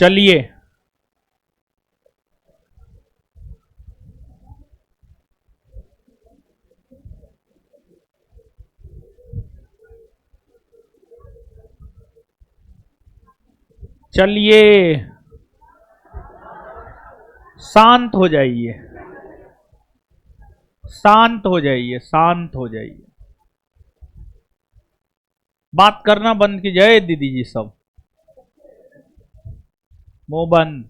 चलिए चलिए शांत हो जाइए, शांत हो जाइए, शांत हो जाइए। बात करना बंद कीजिए दीदी जी, सब मुंह बंद।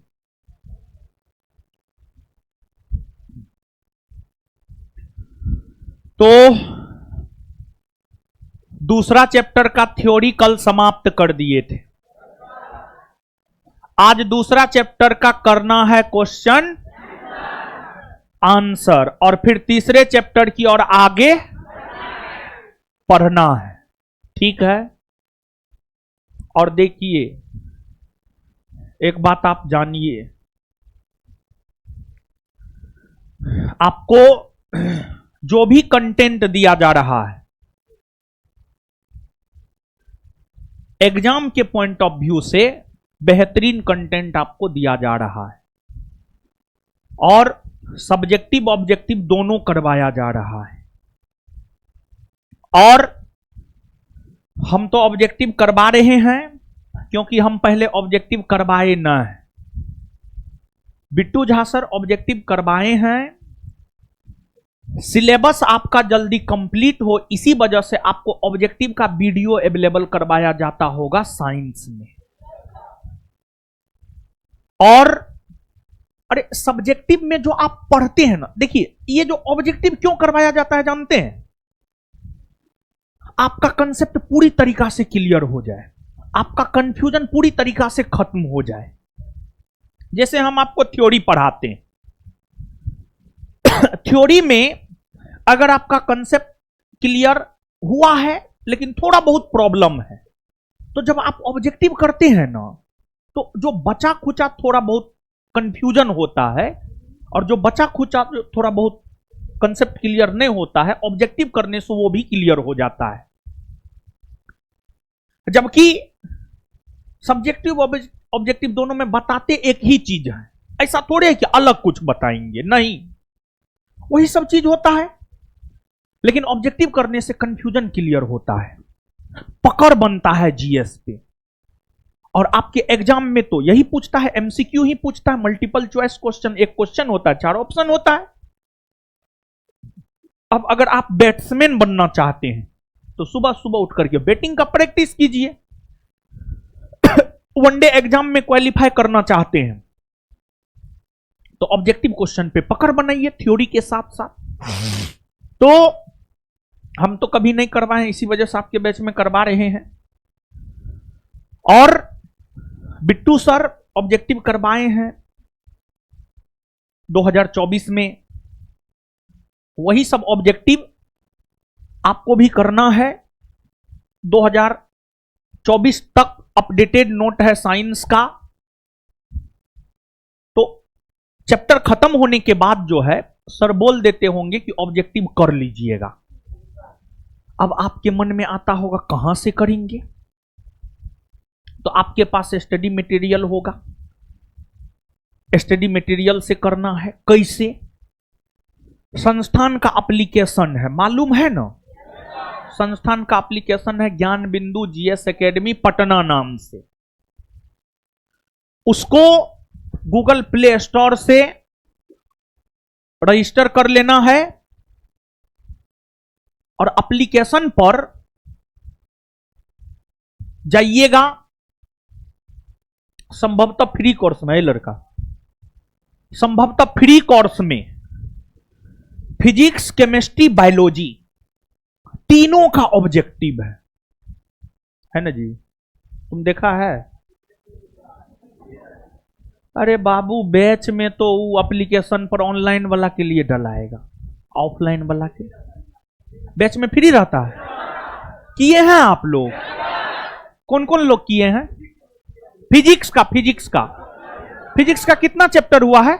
तो दूसरा चैप्टर का थ्योरी कल समाप्त कर दिए थे। आज दूसरा चैप्टर का करना है क्वेश्चन आंसर, और फिर तीसरे चैप्टर की ओर आगे पढ़ना है। ठीक है। और देखिए एक बात आप जानिए, आपको जो भी कंटेंट दिया जा रहा है एग्जाम के पॉइंट ऑफ व्यू से बेहतरीन कंटेंट आपको दिया जा रहा है, और सब्जेक्टिव ऑब्जेक्टिव दोनों करवाया जा रहा है। और हम तो ऑब्जेक्टिव करवा रहे हैं क्योंकि हम पहले ऑब्जेक्टिव करवाए ना है। बिट्टू झा सर ऑब्जेक्टिव करवाए हैं, सिलेबस आपका जल्दी कंप्लीट हो इसी वजह से आपको ऑब्जेक्टिव का वीडियो अवेलेबल करवाया जाता होगा साइंस में। और अरे सब्जेक्टिव में जो आप पढ़ते हैं ना, देखिए ये जो ऑब्जेक्टिव क्यों करवाया जाता है जानते हैं? आपका कंसेप्ट पूरी तरीका से क्लियर हो जाए, आपका कंफ्यूजन पूरी तरीका से खत्म हो जाए। जैसे हम आपको थ्योरी पढ़ाते हैं, थ्योरी में अगर आपका कंसेप्ट क्लियर हुआ है लेकिन थोड़ा बहुत प्रॉब्लम है, तो जब आप ऑब्जेक्टिव करते हैं ना, तो जो बचा खुचा थोड़ा बहुत कंफ्यूजन होता है और जो बचा खुचा थोड़ा बहुत कंसेप्ट क्लियर नहीं होता है, ऑब्जेक्टिव करने से वो भी क्लियर हो जाता है। जबकि सब्जेक्टिव ऑब्जेक्टिव दोनों में बताते एक ही चीज है, ऐसा थोड़े है कि अलग कुछ बताएंगे, नहीं, वही सब चीज होता है। लेकिन ऑब्जेक्टिव करने से कंफ्यूजन क्लियर होता है, पकड़ बनता है जीएस पे। और आपके एग्जाम में तो यही पूछता है, एमसीक्यू ही पूछता है, मल्टीपल चॉइस क्वेश्चन, एक क्वेश्चन होता है, 4 ऑप्शन होता है। अब अगर आप बैट्समैन बनना चाहते हैं तो सुबह सुबह उठ करके बैटिंग का प्रैक्टिस कीजिए। वनडे एग्जाम में क्वालिफाई करना चाहते हैं तो ऑब्जेक्टिव क्वेश्चन पे पकड़ बनाइए थ्योरी के साथ साथ। तो हम तो कभी नहीं करवाए, इसी वजह से आपके बैच में करवा रहे हैं। और बिट्टू सर ऑब्जेक्टिव करवाए हैं 2024 में, वही सब ऑब्जेक्टिव आपको भी करना है। 2024 तक अपडेटेड नोट है साइंस का, तो चैप्टर खत्म होने के बाद जो है सर बोल देते होंगे कि ऑब्जेक्टिव कर लीजिएगा। अब आपके मन में आता होगा कहां से करेंगे, तो आपके पास स्टडी मटेरियल होगा, स्टडी मटेरियल से करना है। कैसे? संस्थान का एप्लीकेशन है, मालूम है ना? संस्थान का एप्लीकेशन है ज्ञान बिंदु जीएस एकेडमी पटना नाम से। उसको गूगल प्ले स्टोर से रजिस्टर कर लेना है और एप्लीकेशन पर जाइएगा। संभवतः फ्री कोर्स में है लड़का, संभवतः फ्री कोर्स में फिजिक्स, केमिस्ट्री, बायोलॉजी तीनों का ऑब्जेक्टिव है ना जी? तुम देखा है? अरे बाबू बैच में तो वो एप्लीकेशन पर ऑनलाइन वाला के लिए डलाएगा, ऑफलाइन वाला के बैच में फ्री रहता है। किए हैं आप लोग? कौन कौन लोग किए हैं? फिजिक्स का कितना चैप्टर हुआ है?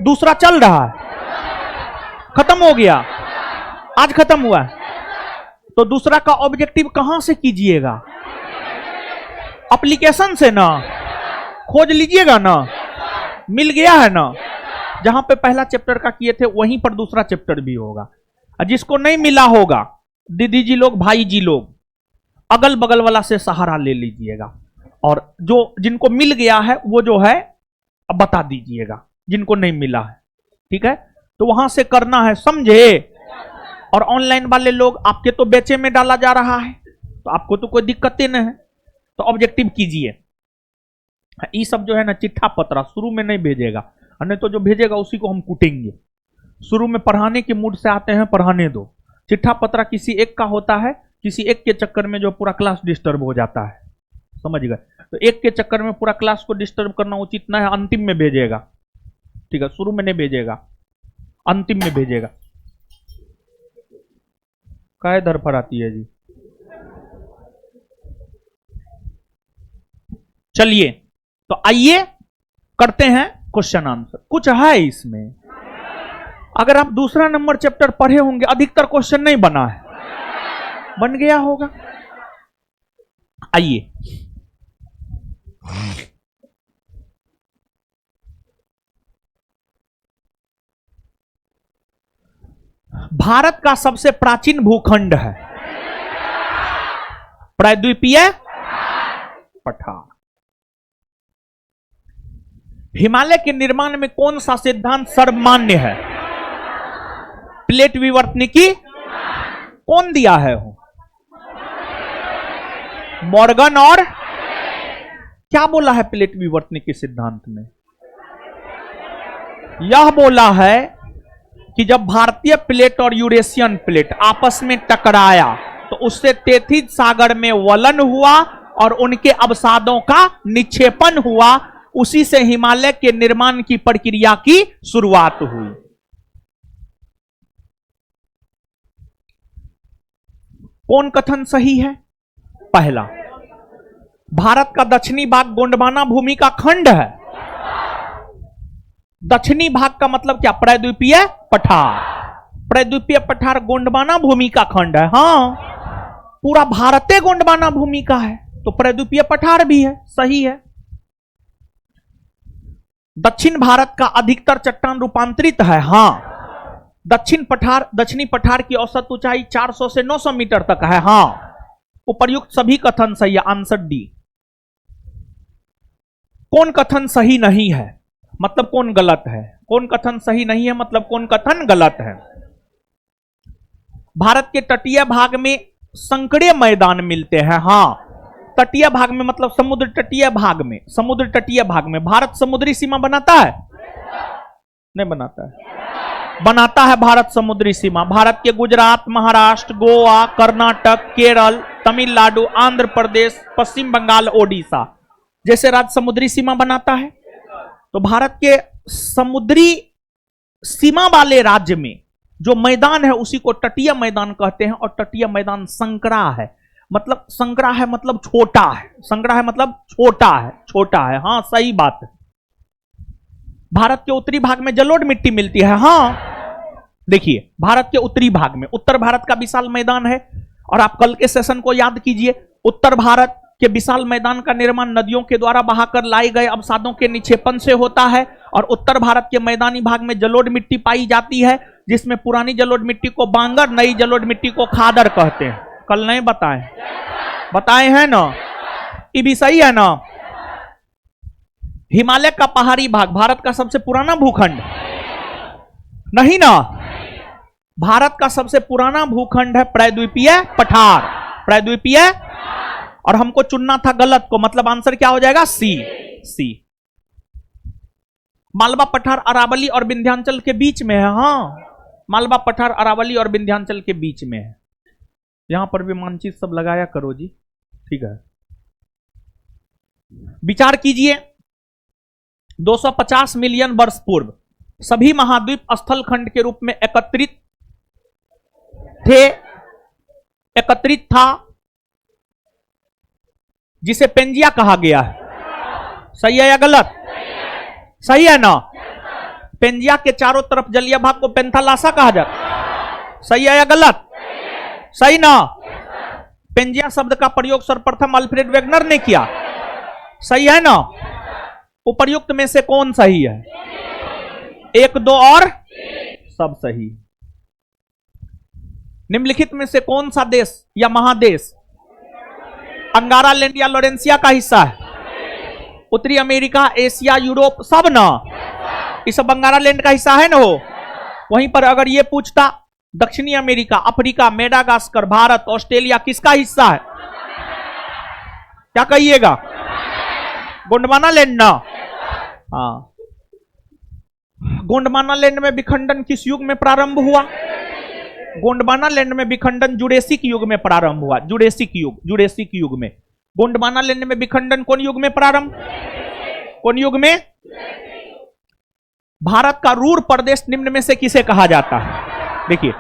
दूसरा चल रहा है, खत्म हो गया, आज खत्म हुआ है। तो दूसरा का ऑब्जेक्टिव कहां से कीजिएगा? एप्लीकेशन से ना। खोज लीजिएगा ना, मिल गया है ना। जहां पे पहला चैप्टर का किए थे वहीं पर दूसरा चैप्टर भी होगा। और जिसको नहीं मिला होगा, दीदी जी लोग, भाई जी लोग, अगल बगल वाला से सहारा ले लीजिएगा, और जो जिनको मिल गया है वो जो है अब बता दीजिएगा, जिनको नहीं मिला है, ठीक है। तो वहां से करना है, समझे। और ऑनलाइन वाले लोग, आपके तो बेचे में डाला जा रहा है, तो आपको तो कोई दिक्कत ही नहीं है, तो ऑब्जेक्टिव कीजिए। ये सब जो है ना चिट्ठा पत्रा शुरू में नहीं भेजेगा, नहीं तो जो भेजेगा उसी को हम कूटेंगे। शुरू में पढ़ाने के मूड से आते हैं, पढ़ाने दो। चिट्ठा पत्रा किसी एक का होता है, किसी एक के चक्कर में जो पूरा क्लास डिस्टर्ब हो जाता है, समझ गए। तो एक के चक्कर में पूरा क्लास को डिस्टर्ब करना उचित ना है, अंतिम में भेजेगा, ठीक है। शुरू में नहीं भेजेगा, अंतिम में भेजेगा। काय दर पर आती है जी। चलिए तो आइए करते हैं क्वेश्चन आंसर। कुछ है इसमें, अगर आप दूसरा नंबर चैप्टर पढ़े होंगे, अधिकतर क्वेश्चन नहीं बना है, बन गया होगा। आइए भारत का सबसे प्राचीन भूखंड है प्रायद्वीपीय पठार। हिमालय के निर्माण में कौन सा सिद्धांत सर्वमान्य है? प्लेट विवर्तनिकी कौन दिया है? मॉर्गन और क्या बोला है प्लेट विवर्तनिकी सिद्धांत में? यह बोला है कि जब भारतीय प्लेट और यूरेशियन प्लेट आपस में टकराया तो उससे तेथिस सागर में वलन हुआ और उनके अवसादों का निक्षेपण हुआ, उसी से हिमालय के निर्माण की प्रक्रिया की शुरुआत हुई। कौन कथन सही है? पहला। भारत का दक्षिणी भाग गोंडवाना भूमि का खंड है। दक्षिणी भाग का मतलब क्या? प्रायद्वीपीय पठार। प्रायद्वीपीय पठार गोंडवाना भूमि का खंड है। हाँ, पूरा भारत गोंडवाना भूमि का है, तो प्रायद्वीपीय पठार भी है, सही है। दक्षिण भारत का अधिकतर चट्टान रूपांतरित है। हाँ, दक्षिणी पठार की औसत ऊंचाई 400 से 900 मीटर तक है। हाँ, उपर्युक्त सभी कथन सही है, आंसर डी। कौन कथन सही नहीं है मतलब कौन गलत है? कौन कथन सही नहीं है मतलब कौन कथन गलत है? भारत के तटीय भाग में संकरे मैदान मिलते हैं। हाँ, तटीय भाग में मतलब समुद्र तटीय भाग में, समुद्र तटीय भाग में भारत समुद्री सीमा बनाता है? नहीं बनाता है, बनाता है भारत समुद्री सीमा। भारत के गुजरात, महाराष्ट्र, गोवा, कर्नाटक, केरल, तमिलनाडु, आंध्र प्रदेश, पश्चिम बंगाल, ओडिशा जैसे राज्य समुद्री सीमा बनाता है। तो भारत के समुद्री सीमा वाले राज्य में जो मैदान है उसी को तटीय मैदान कहते हैं, और तटीय मैदान संकरा है। मतलब संकरा है मतलब छोटा है, संकरा है मतलब छोटा है, छोटा है। हाँ, सही बात है। भारत के उत्तरी भाग में जलोढ़ मिट्टी मिलती है। हाँ, देखिए भारत के उत्तरी भाग में, उत्तर भारत का विशाल मैदान है, और आप कल के सेशन को याद कीजिए। उत्तर भारत के विशाल मैदान का निर्माण नदियों के द्वारा बहाकर लाए गए अवसादों के निक्षेपण से होता है, और उत्तर भारत के मैदानी भाग में जलोढ़ मिट्टी पाई जाती है, जिसमें पुरानी जलोढ़ मिट्टी को बांगर, नई जलोढ़ मिट्टी को खादर कहते हैं। कल नहीं बताए? बताए हैं ना? ये भी सही है ना? हिमालय का पहाड़ी भाग भारत का सबसे पुराना भूखंड नहीं ना? भारत का सबसे पुराना भूखंड है प्रायद्वीपीय पठार। प्रायद्वीपीय, और हमको चुनना था गलत को, मतलब आंसर क्या हो जाएगा? सी। सी। मालवा पठार अरावली और विंध्याचल के बीच में है। हाँ, मालवा पठार अरावली और विंध्याचल के बीच में है। यहां पर भी मानचित्र सब लगाया करो जी, ठीक है। विचार कीजिए, 250 मिलियन वर्ष पूर्व सभी महाद्वीप स्थल खंड के रूप में एकत्रित था, जिसे पेंजिया कहा गया है। सही है या गलत? सही है ना? पेंजिया के चारों तरफ जलीय भाग को पेंथालासा कहा जाता। सही है या गलत? सही ना? पेंजिया शब्द का प्रयोग सर्वप्रथम अल्फ्रेड वेगनर ने किया। सही है ना? उपर्युक्त में से कौन सही है? एक, दो और सब सही। निम्नलिखित में से कौन सा देश या महादेश अंगारा लैंड या लोरेंसिया का हिस्सा है? उत्तरी अमेरिका, एशिया, यूरोप, सब ना, ये सब अंगारा लैंड का हिस्सा है ना हो। वहीं पर अगर ये पूछता दक्षिणी America, Africa, Madagascar, Bharat, Australia किसका हिस्सा है, क्या कहिएगा? गोंडवाना लैंड ना। हाँ, गोंडवाना लैंड में विखंडन किस युग में प्रारंभ हुआ? गोंडवाना लैंड में विखंडन जुरेसिक युग में प्रारंभ हुआ। जुरेसिक युग में। गोंडवाना लैंड में विखंडन कौन युग में प्रारंभ? कौन युग में? भारत का रूर प्रदेश निम्न में से किसे कहा जाता है? देखिए,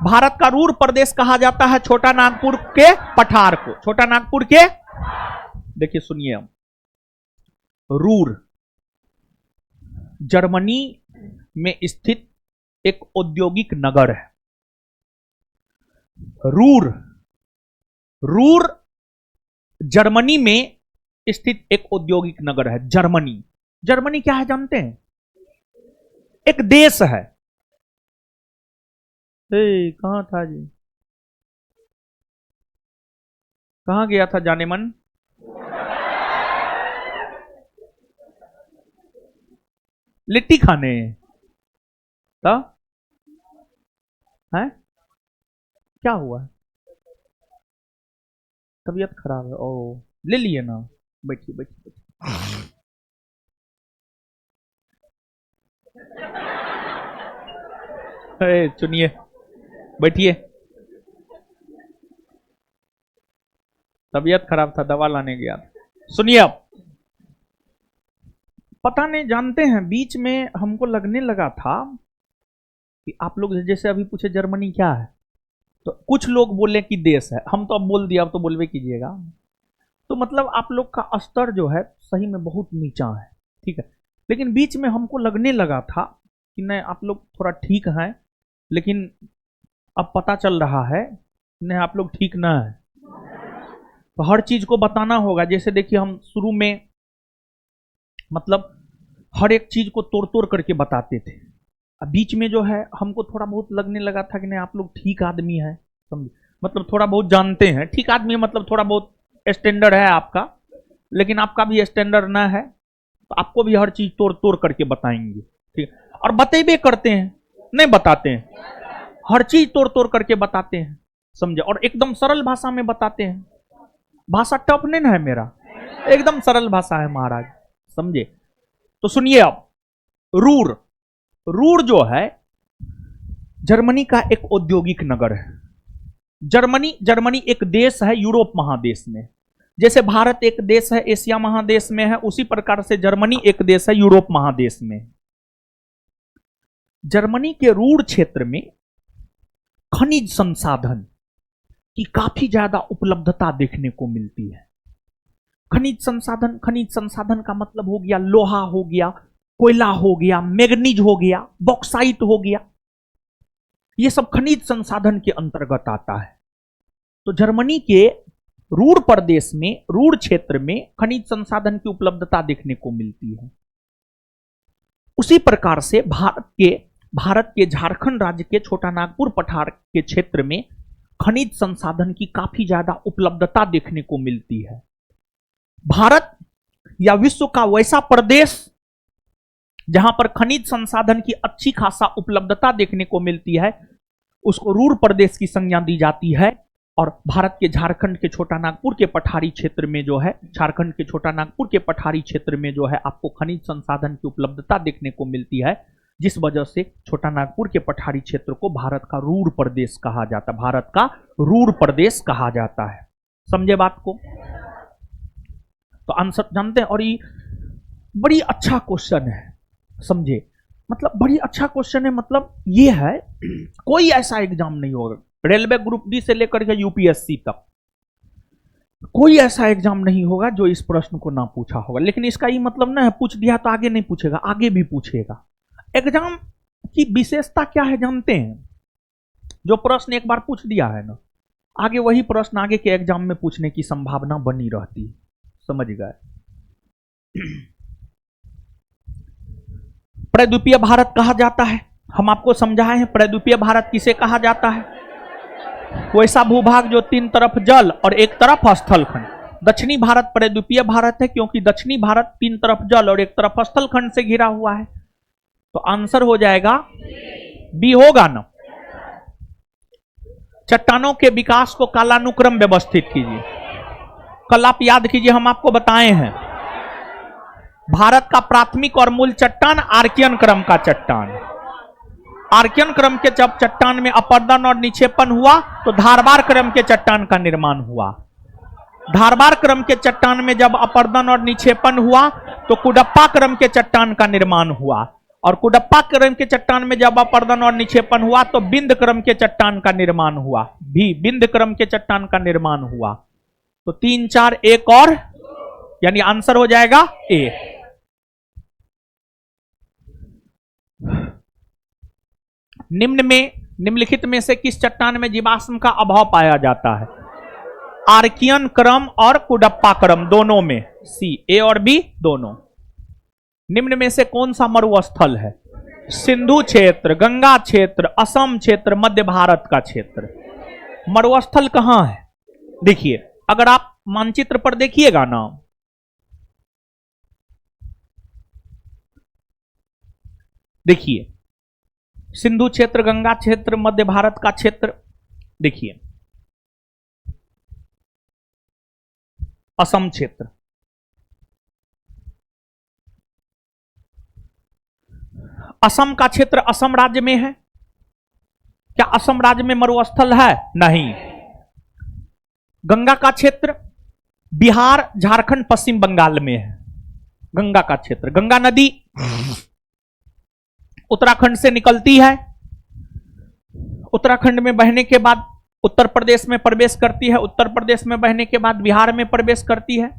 भारत का रूर प्रदेश कहा जाता है छोटा नागपुर के पठार को। छोटा नागपुर के, देखिए सुनिए, हम रूर जर्मनी में स्थित एक औद्योगिक नगर है। रूर जर्मनी में स्थित एक औद्योगिक नगर है। जर्मनी क्या है जानते हैं? एक देश है। कहां था जी? कहां गया था जाने मन? लिट्टी खाने तो है? क्या हुआ? तबीयत खराब है? ओ, ले लिए ना। बैठिए। सुनिए, बैठिए। तबीयत खराब था, दवा लाने गया। सुनिए, अब पता नहीं, जानते हैं, बीच में हमको लगने लगा था कि आप लोग जैसे अभी पूछे जर्मनी क्या है, तो कुछ लोग बोले कि देश है। हम तो अब बोल दिया, अब तो बोलवे कीजिएगा। तो मतलब आप लोग का स्तर जो है सही में बहुत नीचा है, ठीक है। लेकिन बीच में हमको लगने लगा था कि नहीं, आप लोग थोड़ा ठीक हैं, लेकिन अब पता चल रहा है नहीं, आप लोग ठीक ना है। तो हर चीज को बताना होगा। जैसे देखिए, हम शुरू में मतलब हर एक चीज को तोड़ करके बताते थे। अब बीच में जो है हमको थोड़ा बहुत लगने लगा था कि नहीं, आप लोग ठीक आदमी है, समझे, मतलब थोड़ा बहुत जानते हैं। ठीक आदमी है मतलब थोड़ा बहुत स्टैंडर्ड है आपका, लेकिन आपका भी स्टैंडर्ड ना है, तो आपको भी हर चीज तोड़ करके बताएंगे, ठीक है। और बतेबे करते हैं, नहीं बताते हैं, हर चीज तोड़ करके बताते हैं, समझे, और एकदम सरल भाषा में बताते हैं। भाषा टफ नहीं ना है मेरा, एकदम सरल भाषा है महाराज, समझे। तो सुनिए, अब रूर जो है जर्मनी का एक औद्योगिक नगर है। जर्मनी एक देश है यूरोप महादेश में। जैसे भारत एक देश है एशिया महादेश में है, उसी प्रकार से जर्मनी एक देश है यूरोप महादेश में। जर्मनी के रूर क्षेत्र में खनिज संसाधन की काफी ज्यादा उपलब्धता देखने को मिलती है। खनिज संसाधन का मतलब हो गया लोहा हो गया, कोयला हो गया, मैग्नीज हो गया, बॉक्साइट हो गया, ये सब खनिज संसाधन के अंतर्गत आता है। तो जर्मनी के रूर प्रदेश में, रूर क्षेत्र में खनिज संसाधन की उपलब्धता देखने को मिलती है। उसी प्रकार से भारत के झारखंड राज्य के छोटा नागपुर पठार के क्षेत्र में खनिज संसाधन की काफी ज्यादा उपलब्धता देखने को मिलती है। भारत या विश्व का वैसा प्रदेश जहां पर खनिज संसाधन की अच्छी खासा उपलब्धता देखने को मिलती है, उसको रूर प्रदेश की संज्ञा दी जाती है। और भारत के झारखंड के छोटा नागपुर के पठारी क्षेत्र में जो है, झारखंड के छोटा नागपुर के पठारी क्षेत्र में जो है आपको खनिज संसाधन की उपलब्धता देखने को मिलती है, जिस वजह से छोटा नागपुर के पठारी क्षेत्र को भारत का रूर प्रदेश कहा जाता है। भारत का रूर प्रदेश कहा जाता है, समझे बात को। तो आंसर जानते हैं, और ये बड़ी अच्छा क्वेश्चन है, समझे, मतलब बड़ी अच्छा क्वेश्चन है। मतलब ये है, कोई ऐसा एग्जाम नहीं होगा, रेलवे ग्रुप डी से लेकर के यूपीएससी तक कोई ऐसा एग्जाम नहीं होगा जो इस प्रश्न को ना पूछा होगा। लेकिन इसका ये मतलब ना है पूछ दिया तो आगे नहीं पूछेगा, आगे भी पूछेगा। एग्जाम की विशेषता क्या है जानते हैं? जो प्रश्न एक बार पूछ दिया है ना, आगे वही प्रश्न आगे के एग्जाम में पूछने की संभावना बनी रहती है, समझ गए। प्रद्वीपीय भारत कहा जाता है। हम आपको समझाए हैं प्रद्वीपीय भारत किसे कहा जाता है। वैसा भूभाग जो 3 तरफ जल और 1 तरफ स्थलखंड। दक्षिणी भारत प्रद्वीपीय भारत है क्योंकि दक्षिणी भारत 3 तरफ जल और 1 तरफ स्थलखंड से घिरा हुआ है। तो आंसर हो जाएगा बी होगा ना। चट्टानों के विकास को कालानुक्रम व्यवस्थित कीजिए। कल आप याद कीजिए हम आपको बताए हैं भारत का प्राथमिक और मूल चट्टान आर्कियन क्रम का चट्टान। आर्कियन क्रम के जब चट्टान में अपर्दन और निक्षेपण हुआ तो धारवार क्रम के चट्टान का निर्माण हुआ। धारवार क्रम के चट्टान में जब अपर्दन और निक्षेपण हुआ तो कुडप्पा क्रम के चट्टान का निर्माण हुआ। और कुडप्पा क्रम के चट्टान में जब अपर्दन और निक्षेपण हुआ तो बिंद क्रम के चट्टान का निर्माण हुआ। भी बिंद क्रम के चट्टान का निर्माण हुआ। तो 3, 4, 1 और यानी आंसर हो जाएगा ए। निम्नलिखित में से किस चट्टान में जीवाश्म का अभाव पाया जाता है। आर्कियन क्रम और कुडप्पा क्रम दोनों में। सी, ए और बी दोनों। निम्न में से कौन सा मरुस्थल है। सिंधु क्षेत्र, गंगा क्षेत्र, असम क्षेत्र, मध्य भारत का क्षेत्र। मरुस्थल कहां है देखिए, अगर आप मानचित्र पर देखिएगा ना, देखिए सिंधु क्षेत्र, गंगा क्षेत्र, मध्य भारत का क्षेत्र। देखिए असम क्षेत्र, असम का क्षेत्र असम राज्य में है। क्या असम राज्य में मरुस्थल है? नहीं। गंगा का क्षेत्र बिहार, झारखंड, पश्चिम बंगाल में है। गंगा का क्षेत्र, गंगा नदी उत्तराखंड से निकलती है। उत्तराखंड में बहने के बाद उत्तर प्रदेश में प्रवेश करती है। उत्तर प्रदेश में बहने के बाद बिहार में प्रवेश करती है।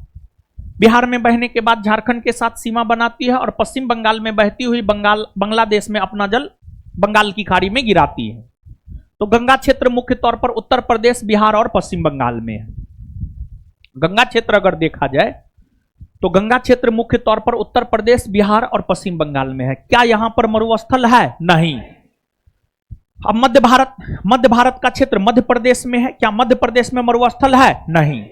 बिहार में बहने के बाद झारखंड के साथ सीमा बनाती है और पश्चिम बंगाल में बहती हुई बांग्लादेश में अपना जल बंगाल की खाड़ी में गिराती है। तो गंगा क्षेत्र मुख्य तौर पर उत्तर प्रदेश, बिहार और पश्चिम बंगाल में है। गंगा क्षेत्र अगर देखा जाए तो गंगा क्षेत्र मुख्य तौर पर उत्तर प्रदेश, बिहार और पश्चिम बंगाल में है। क्या यहां पर मरुस्थल है? नहीं। अब मध्य भारत का क्षेत्र मध्य प्रदेश में है। क्या मध्य प्रदेश में मरुस्थल है? नहीं।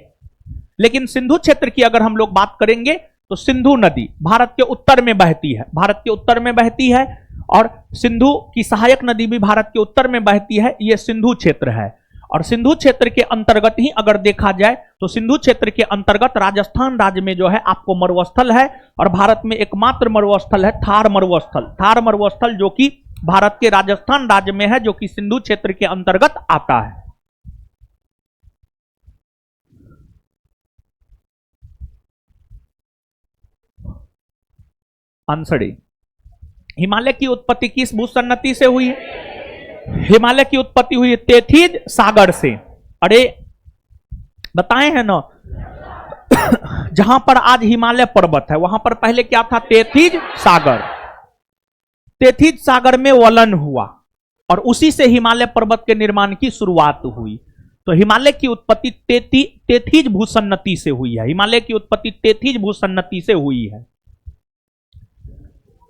लेकिन सिंधु क्षेत्र की अगर हम लोग बात करेंगे तो सिंधु नदी भारत के उत्तर में बहती है। भारत के उत्तर में बहती है और सिंधु की सहायक नदी भी भारत के उत्तर में बहती है। यह सिंधु क्षेत्र है। और सिंधु क्षेत्र के अंतर्गत ही अगर देखा जाए तो सिंधु क्षेत्र के अंतर्गत राजस्थान राज्य में जो है आपको मरुस्थल है। और भारत में एकमात्र मरुस्थल है थार मरुस्थल। थार मरुस्थल जो कि भारत के राजस्थान राज्य में है, जो कि सिंधु क्षेत्र के अंतर्गत आता है। Answer A. हिमालय की उत्पत्ति किस भूसन्नति से हुई है? हिमालय की उत्पत्ति हुई तेथिज सागर से। अरे बताए हैं ना, जहां पर आज हिमालय पर्वत है वहां पर पहले क्या था? तेथिज सागर। तेथिज सागर में वलन हुआ और उसी से हिमालय पर्वत के निर्माण की शुरुआत हुई। तो हिमालय की उत्पत्ति तेथिज भूसन्नति से हुई है। हिमालय की उत्पत्ति तेथिज भूसन्नति से हुई है।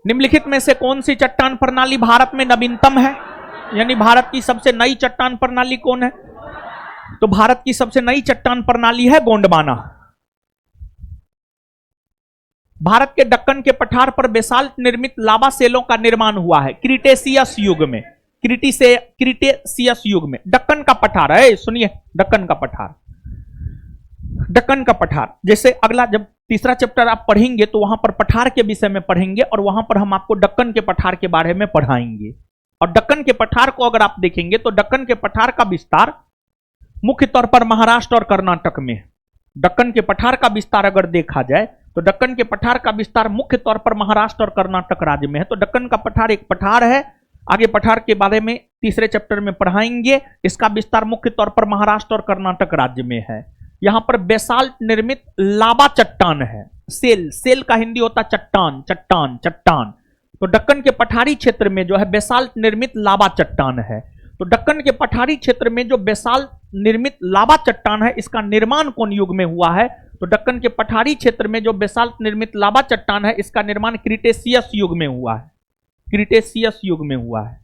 निम्नलिखित में से कौन सी चट्टान प्रणाली भारत में नवीनतम है? यानी भारत की सबसे नई चट्टान प्रणाली कौन है? तो भारत की सबसे नई चट्टान प्रणाली है गोंडवाना। भारत के दक्कन के पठार पर बेसाल्ट निर्मित लावा सेलों का निर्माण हुआ है क्रीटेशियस युग में। क्रीटेशियस युग में दक्कन का पठार है। सुनिए, दक्कन का पठार, दक्कन का पठार। जैसे अगला जब तीसरा चैप्टर आप पढ़ेंगे तो वहां पर पठार के विषय में पढ़ेंगे और वहां पर हम आपको दक्कन के पठार के बारे में पढ़ाएंगे। और दक्कन के पठार को अगर आप देखेंगे तो दक्कन के पठार का विस्तार मुख्य तौर पर महाराष्ट्र और कर्नाटक में है। दक्कन के पठार का विस्तार अगर देखा जाए तो दक्कन के पठार का विस्तार मुख्य तौर पर महाराष्ट्र और कर्नाटक राज्य में है। तो दक्कन का पठार एक पठार है। आगे पठार के बारे में तीसरे चैप्टर में पढ़ाएंगे। इसका विस्तार मुख्य तौर पर महाराष्ट्र और कर्नाटक राज्य में है। यहां पर बेसाल्ट निर्मित लावा चट्टान है। सेल का हिंदी होता चट्टान, चट्टान, चट्टान। तो दक्कन के पठारी क्षेत्र में जो है बेसाल्ट निर्मित लावा चट्टान है। तो दक्कन के पठारी क्षेत्र में जो बेसाल्ट निर्मित लावा चट्टान है इसका निर्माण कौन युग में हुआ है? तो दक्कन के पठारी क्षेत्र में जो बेसाल्ट निर्मित लावा चट्टान है इसका निर्माण क्रीटेशियस युग में हुआ है। क्रिटेशियस युग में हुआ है,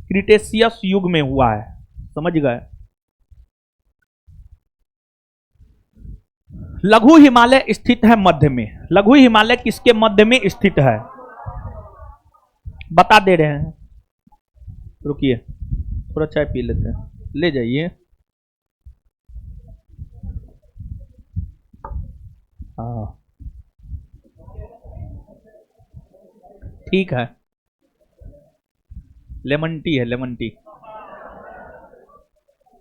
क्रिटेशियस युग में हुआ है, समझ गए। लघु हिमालय स्थित है मध्य में। लघु हिमालय किसके मध्य में स्थित है? बता दे रहे हैं। रुकिए थोड़ा चाय पी लेते हैं, ले जाइए। हाँ ठीक है, लेमन टी है, लेमन टी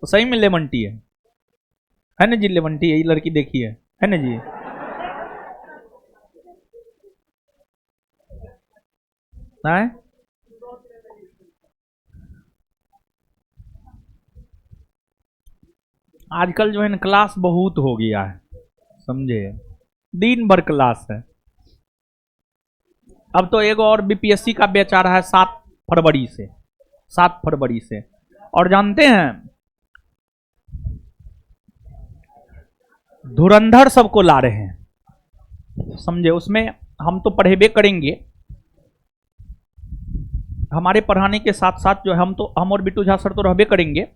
तो सही में लेमन टी है ना जी, लेमन टी है। ये लड़की देखी है ना जी। है आजकल जो है ना क्लास बहुत हो गया है, समझे, दिन भर क्लास है। अब तो एक और बीपीएससी का बैच आ रहा है 7 फरवरी से, 7 फरवरी से। और जानते हैं धुरंधर सबको ला रहे हैं, समझे। उसमें हम तो पढ़ेबे करेंगे, हमारे पढ़ाने के साथ साथ जो है हम और बिट्टू झा सर तो रहबे करेंगे,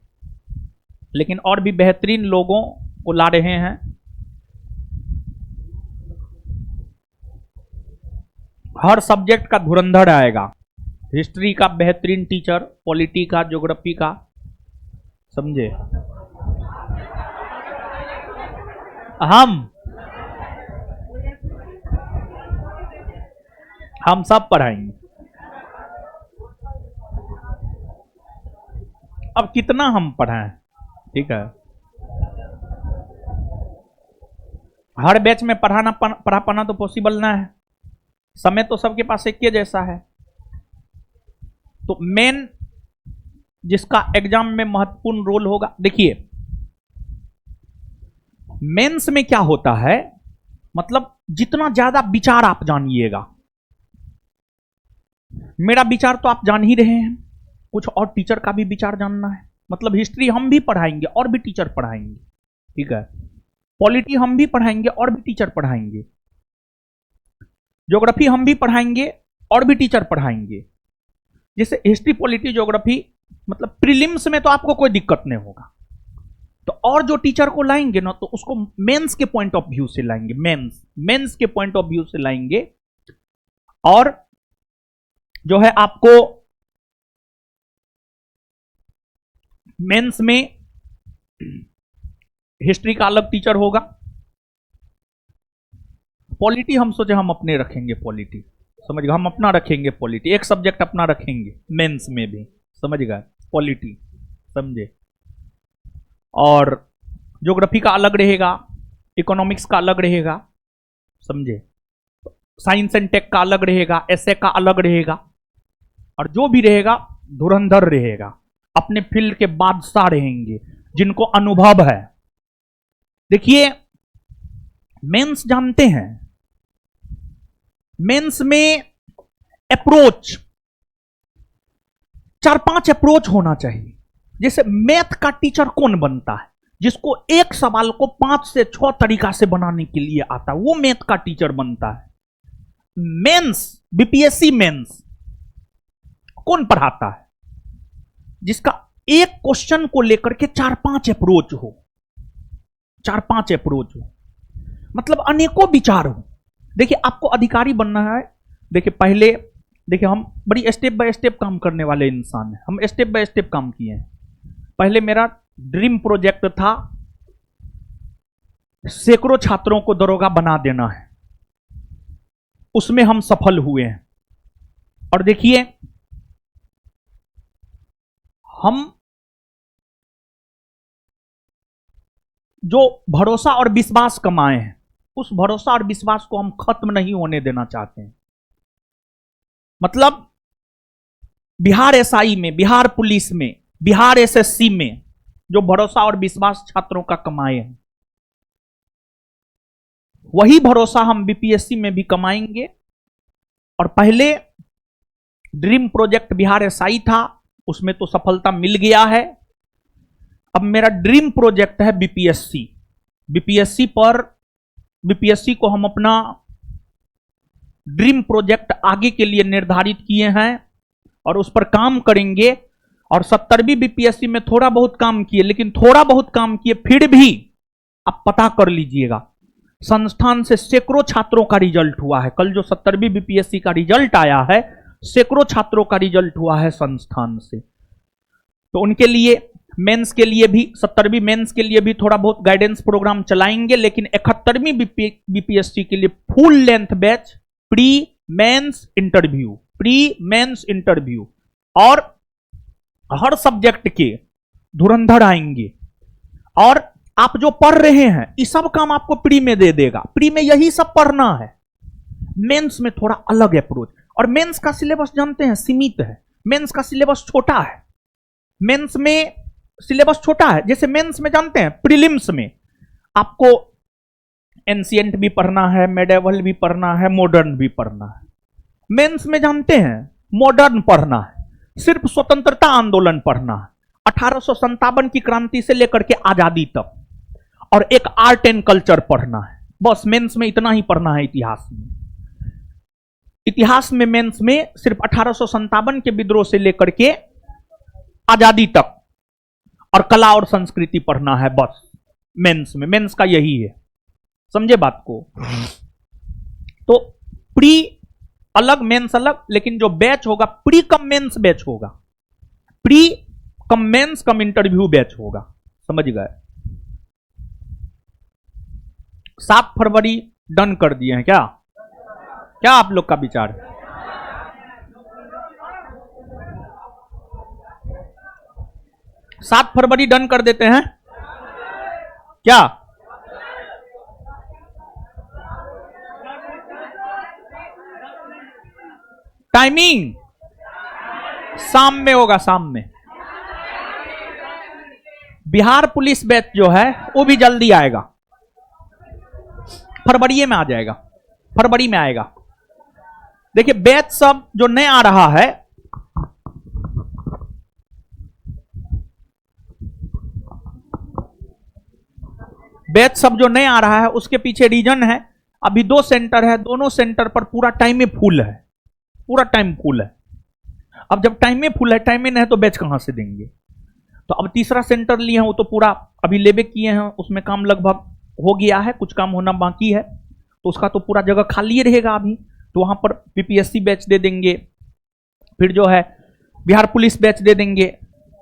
लेकिन और भी बेहतरीन लोगों को ला रहे हैं। हर सब्जेक्ट का धुरंधर आएगा, हिस्ट्री का बेहतरीन टीचर, पॉलिटी का, ज्योग्राफी का, समझे। हम सब पढ़ाएंगे। अब कितना हम पढ़ाएं, ठीक है। हर बैच में पढ़ा पाना तो पॉसिबल ना है, समय तो सबके पास एक जैसा है। तो मेन जिसका एग्जाम में महत्वपूर्ण रोल होगा, देखिए मेंस में क्या होता है, मतलब जितना ज्यादा विचार आप जानिएगा, मेरा विचार तो आप जान ही रहे हैं, कुछ और टीचर का भी विचार जानना है। मतलब हिस्ट्री हम भी पढ़ाएंगे और भी टीचर पढ़ाएंगे, ठीक है। पॉलिटी हम भी पढ़ाएंगे और भी टीचर पढ़ाएंगे, ज्योग्राफी हम भी पढ़ाएंगे और भी टीचर पढ़ाएंगे। जैसे हिस्ट्री, पॉलिटी, ज्योग्राफी, मतलब प्रीलिम्स में तो आपको कोई दिक्कत नहीं होगा, तो और जो टीचर को लाएंगे ना, तो उसको मेंस के पॉइंट ऑफ व्यू से लाएंगे, मेंस के पॉइंट ऑफ व्यू से लाएंगे। और जो है आपको मेंस में हिस्ट्री का अलग टीचर होगा, पॉलिटी हम सोचे हम अपने रखेंगे, पॉलिटी समझ गए, हम अपना रखेंगे पॉलिटी, एक सब्जेक्ट अपना रखेंगे मेंस में भी, समझ गए, पॉलिटी, समझे। और ज्योग्राफी का अलग रहेगा, इकोनॉमिक्स का अलग रहेगा, समझे, साइंस एंड टेक का अलग रहेगा, एसए का अलग रहेगा। और जो भी रहेगा धुरंधर रहेगा, अपने फील्ड के बादशाह रहेंगे, जिनको अनुभव है। देखिए मेंस जानते हैं, मेंस में अप्रोच 4-5 अप्रोच होना चाहिए। जैसे मैथ का टीचर कौन बनता है? जिसको एक सवाल को 5 से 6 तरीका से बनाने के लिए आता है, वो मैथ का टीचर बनता है। मेंस, बीपीएससी मेंस कौन पढ़ाता है? जिसका एक क्वेश्चन को लेकर के 4-5 अप्रोच हो, 4-5 अप्रोच हो, मतलब अनेकों विचार हो। देखिए आपको अधिकारी बनना है, देखिए पहले, देखिए हम बड़ी स्टेप बाय स्टेप काम करने वाले इंसान हैं, हम स्टेप बाय स्टेप काम किए हैं। पहले मेरा ड्रीम प्रोजेक्ट था सैकड़ों छात्रों को दरोगा बना देना है, उसमें हम सफल हुए हैं। और देखिए हम जो भरोसा और विश्वास कमाए हैं, उस भरोसा और विश्वास को हम खत्म नहीं होने देना चाहते हैं। मतलब बिहार एसआई में, बिहार पुलिस में, बिहार एसएससी में जो भरोसा और विश्वास छात्रों का कमाए हैं, वही भरोसा हम बीपीएससी में भी कमाएंगे। और पहले ड्रीम प्रोजेक्ट बिहार एसआई था, उसमें तो सफलता मिल गया है। अब मेरा ड्रीम प्रोजेक्ट है बीपीएससी। बीपीएससी को हम अपना ड्रीम प्रोजेक्ट आगे के लिए निर्धारित किए हैं और उस पर काम करेंगे। और 70वीं बीपीएससी में थोड़ा बहुत काम किए, लेकिन थोड़ा बहुत काम किए फिर भी आप पता कर लीजिएगा, संस्थान से सैकड़ों छात्रों का रिजल्ट हुआ है। कल जो 70वीं बीपीएससी का रिजल्ट आया है, सैकड़ों छात्रों का रिजल्ट हुआ है संस्थान से। तो उनके लिए मेंस के लिए भी, 70वीं मेंस के लिए भी थोड़ा बहुत गाइडेंस प्रोग्राम चलाएंगे, लेकिन 71वीं बीपीएससी के लिए full length batch, pre mains interview और हर सब्जेक्ट के धुरंधर आएंगे। और आप जो पढ़ रहे हैं ये सब काम आपको प्री में दे देगा, प्री में यही सब पढ़ना है। मेंस में थोड़ा अलग अप्रोच, और मेंस का सिलेबस जानते हैं सीमित है, मेंस का सिलेबस छोटा है। मेंस में सिलेबस छोटा है, जैसे मेंस में जानते हैं प्रीलिम्स में आपको एंशिएंट भी पढ़ना है, मेडिवल भी पढ़ना है, मॉडर्न भी पढ़ना है। मेंस में जानते हैं मॉडर्न पढ़ना है, सिर्फ स्वतंत्रता आंदोलन पढ़ना है, 1857 की क्रांति से लेकर के आजादी तक, और एक आर्ट एंड कल्चर पढ़ना है। बस मेंस में इतना ही पढ़ना है। इतिहास में मेंस में सिर्फ 1857 के विद्रोह से लेकर के आजादी तक, और कला और संस्कृति पढ़ना है बस मेंस में। मेंस का यही है, समझे बात को। तो प्री अलग, मेंस अलग, लेकिन जो बैच होगा प्री कम मेंस बैच होगा, प्री कम मेंस कम इंटरव्यू बैच होगा, समझ गए। 7 फरवरी डन कर दिए हैं क्या? क्या आप लोग का विचार है? सात फरवरी डन कर देते हैं क्या? टाइमिंग शाम में होगा, शाम में। बिहार पुलिस बैच जो है वो भी जल्दी आएगा, फरवरी में आ जाएगा, फरवरी में आएगा। देखिए बैच सब जो नया आ रहा है, बैच सब जो नया आ रहा है उसके पीछे रीजन है, अभी 2 सेंटर है, दोनों सेंटर पर पूरा टाइम में फुल है, पूरा टाइम फुल है। अब जब टाइम में फुल है, टाइम में नहीं है तो बैच कहां से देंगे? तो अब तीसरा सेंटर लिए हैं, वो तो पूरा अभी लेबे किए हैं, उसमें काम लगभग हो गया है, कुछ काम होना बाकी है, तो उसका तो पूरा जगह खाली रहेगा अभी, तो वहां पर बीपीएससी बैच दे देंगे, फिर जो है बिहार पुलिस बैच दे देंगे,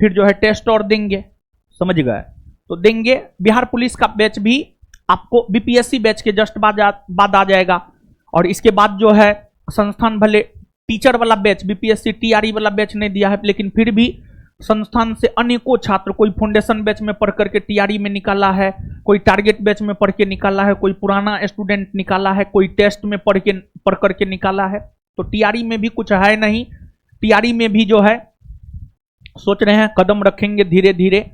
फिर जो है टेस्ट और देंगे, समझ गए। तो देंगे बिहार पुलिस का बैच भी आपको बीपीएससी बैच के जस्ट बाद आ जाएगा। और इसके बाद जो है संस्थान भले टीचर वाला बैच, बीपीएससी टीआरई वाला बैच नहीं दिया है, लेकिन फिर भी संस्थान से अनेकों छात्र, कोई फाउंडेशन बैच में पढ़ करके टीआरई में निकाला है, कोई टारगेट बैच में पढ़ के निकाला है, कोई पुराना स्टूडेंट निकाला है, कोई टेस्ट में पढ़ करके निकाला है। तो टीआरई में भी कुछ है नहीं, टीआरई में भी जो है सोच रहे हैं कदम रखेंगे धीरे धीरे।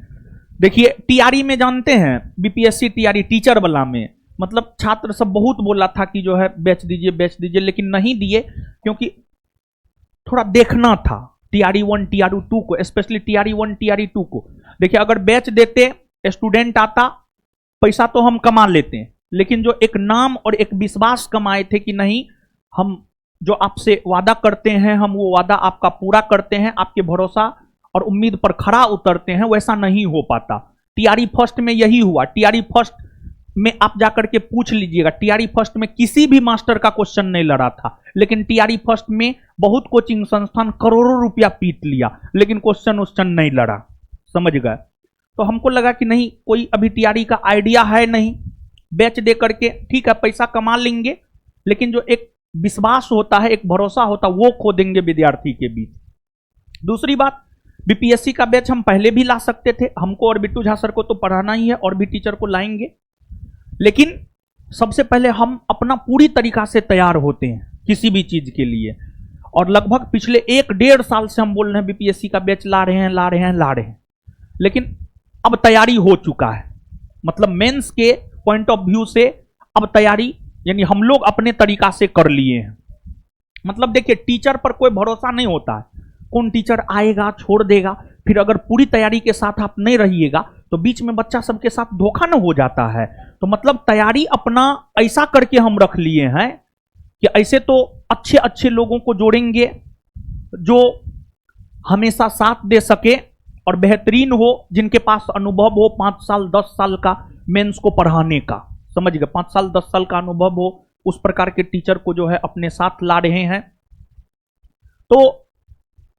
देखिए टीआरई में जानते हैं, बीपीएससी टीआरई टीचर वाला में मतलब छात्र सब बहुत बोला था कि जो है बैच दीजिए, लेकिन नहीं दिए, क्योंकि थोड़ा देखना था टीआरई 1 टीआरई 2 को, स्पेशली टीआरई 1 टीआरई 2 को। देखिए अगर बैच देते, स्टूडेंट आता, पैसा तो हम कमा लेते हैं, लेकिन जो एक नाम और एक विश्वास कमाए थे कि नहीं हम जो आपसे वादा करते हैं, हम वो वादा आपका पूरा करते हैं, आपके भरोसा और उम्मीद पर खरा उतरते हैं, वैसा नहीं हो पाता। टीआरई फर्स्ट में यही हुआ। टीआरई फर्स्ट में आप जाकर के पूछ लीजिएगा, टीआरई फर्स्ट में किसी भी मास्टर का क्वेश्चन नहीं लड़ा था, लेकिन टीआरई फर्स्ट में बहुत कोचिंग संस्थान करोड़ों रुपया पीट लिया, लेकिन क्वेश्चन नहीं लड़ा, समझ गए। तो हमको लगा कि नहीं, कोई अभी टीआरई का आइडिया है नहीं, बैच दे करके ठीक है पैसा कमा लेंगे, लेकिन जो एक विश्वास होता है, एक भरोसा होता है, वो खो देंगे विद्यार्थी के बीच। दूसरी बात, बीपीएससी का बैच हम पहले भी ला सकते थे, हमको और बिट्टू झा सर को तो पढ़ाना ही है, और भी टीचर को लाएंगे, लेकिन सबसे पहले हम अपना पूरी तरीका से तैयार होते हैं किसी भी चीज के लिए। और लगभग पिछले 1-1.5 साल से हम बोल रहे हैं बीपीएससी का बैच ला रहे हैं, लेकिन अब तैयारी हो चुका है। मतलब मेंस के पॉइंट ऑफ व्यू से अब तैयारी यानी हम लोग अपने तरीका से कर लिए हैं। मतलब देखिए टीचर पर कोई भरोसा नहीं होता है, कौन टीचर आएगा छोड़ देगा, फिर अगर पूरी तैयारी के साथ आप नहीं रहिएगा तो बीच में बच्चा सबके साथ धोखा न हो जाता है। तो मतलब तैयारी अपना ऐसा करके हम रख लिए हैं कि ऐसे तो अच्छे अच्छे लोगों को जोड़ेंगे जो हमेशा साथ दे सके और बेहतरीन हो, जिनके पास अनुभव हो 5 साल 10 साल का मेंस को पढ़ाने का, समझ गए, 5 साल 10 साल का अनुभव हो, उस प्रकार के टीचर को जो है अपने साथ ला रहे हैं। तो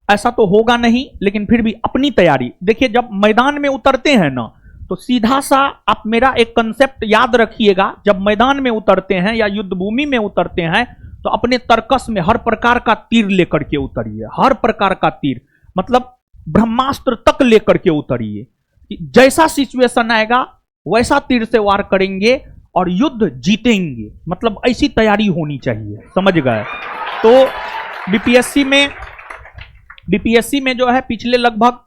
ऐसा तो होगा नहीं, लेकिन फिर भी अपनी तैयारी देखिए। जब मैदान में उतरते हैं ना, तो सीधा सा आप मेरा एक कंसेप्ट याद रखिएगा, जब मैदान में उतरते हैं या युद्ध भूमि में उतरते हैं तो अपने तर्कस में हर प्रकार का तीर लेकर के उतरिए, हर प्रकार का तीर, मतलब ब्रह्मास्त्र तक लेकर के उतरिए। जैसा सिचुएशन आएगा वैसा तीर से वार करेंगे और युद्ध जीतेंगे, मतलब ऐसी तैयारी होनी चाहिए, समझ गए। तो बीपीएससी में जो है पिछले लगभग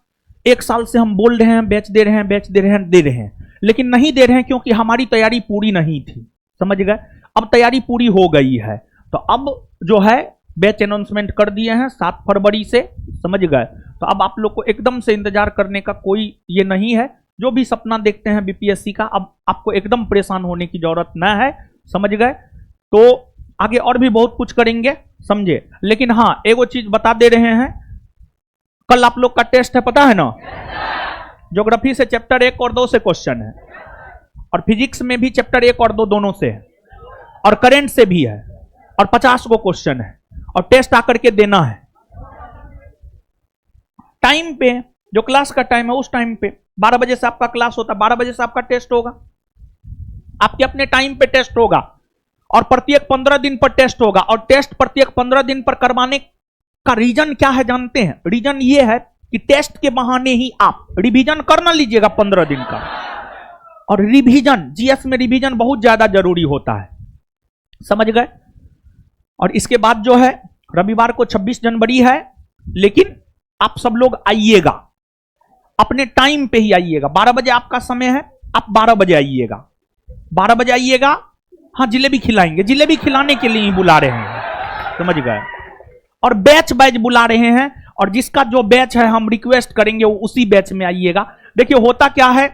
1 साल से हम बोल रहे हैं बैच दे रहे हैं, बैच दे रहे हैं, दे रहे हैं, लेकिन नहीं दे रहे हैं क्योंकि हमारी तैयारी पूरी नहीं थी, समझ गए। अब तैयारी पूरी हो गई है, तो अब जो है बैच अनाउंसमेंट कर दिए हैं 7 फरवरी से, समझ गए। तो अब आप लोग को एकदम से इंतजार करने का कोई ये नहीं है। जो भी सपना देखते हैं बीपीएससी का, अब आपको एकदम परेशान होने की जरूरत न है, समझ गए। तो आगे और भी बहुत कुछ करेंगे, समझे। लेकिन हाँ, एगो चीज बता दे रहे हैं, कल आप लोग का टेस्ट है, पता है ना। ज्योग्राफी से चैप्टर 1 और 2 से क्वेश्चन है, और फिजिक्स में भी चैप्टर 1 और 2 दोनों से है, और करंट से भी है, और 50 को क्वेश्चन है, और टेस्ट आकर के देना है टाइम पे। जो क्लास का टाइम है उस टाइम पे 12 बजे से आपका क्लास होता है, 12 बजे से आपका टेस्ट होगा, आपके अपने टाइम पे टेस्ट होगा, और प्रत्येक 15 दिन पर टेस्ट होगा। और टेस्ट प्रत्येक 15 दिन पर करवाने का रीजन क्या है जानते हैं? रीजन ये है कि टेस्ट के बहाने ही आप रिवीजन करना लीजिएगा 15 दिन का। और रिवीजन, जीएस में रिवीजन बहुत ज्यादा जरूरी होता है, समझ गए। और इसके बाद जो है रविवार को 26 जनवरी है, लेकिन आप सब लोग आइएगा, अपने टाइम पे ही आइएगा। 12 बजे आपका समय है, आप 12 बजे आइएगा, 12 बजे आइएगा। हाँ, जिलेबी खिलाएंगे, जिलेबी खिलाने के लिए ही बुला रहे हैं, समझ गए। और बैच बैच बुला रहे हैं, और जिसका जो बैच है हम रिक्वेस्ट करेंगे वो उसी बैच में आइएगा। देखिए होता क्या है,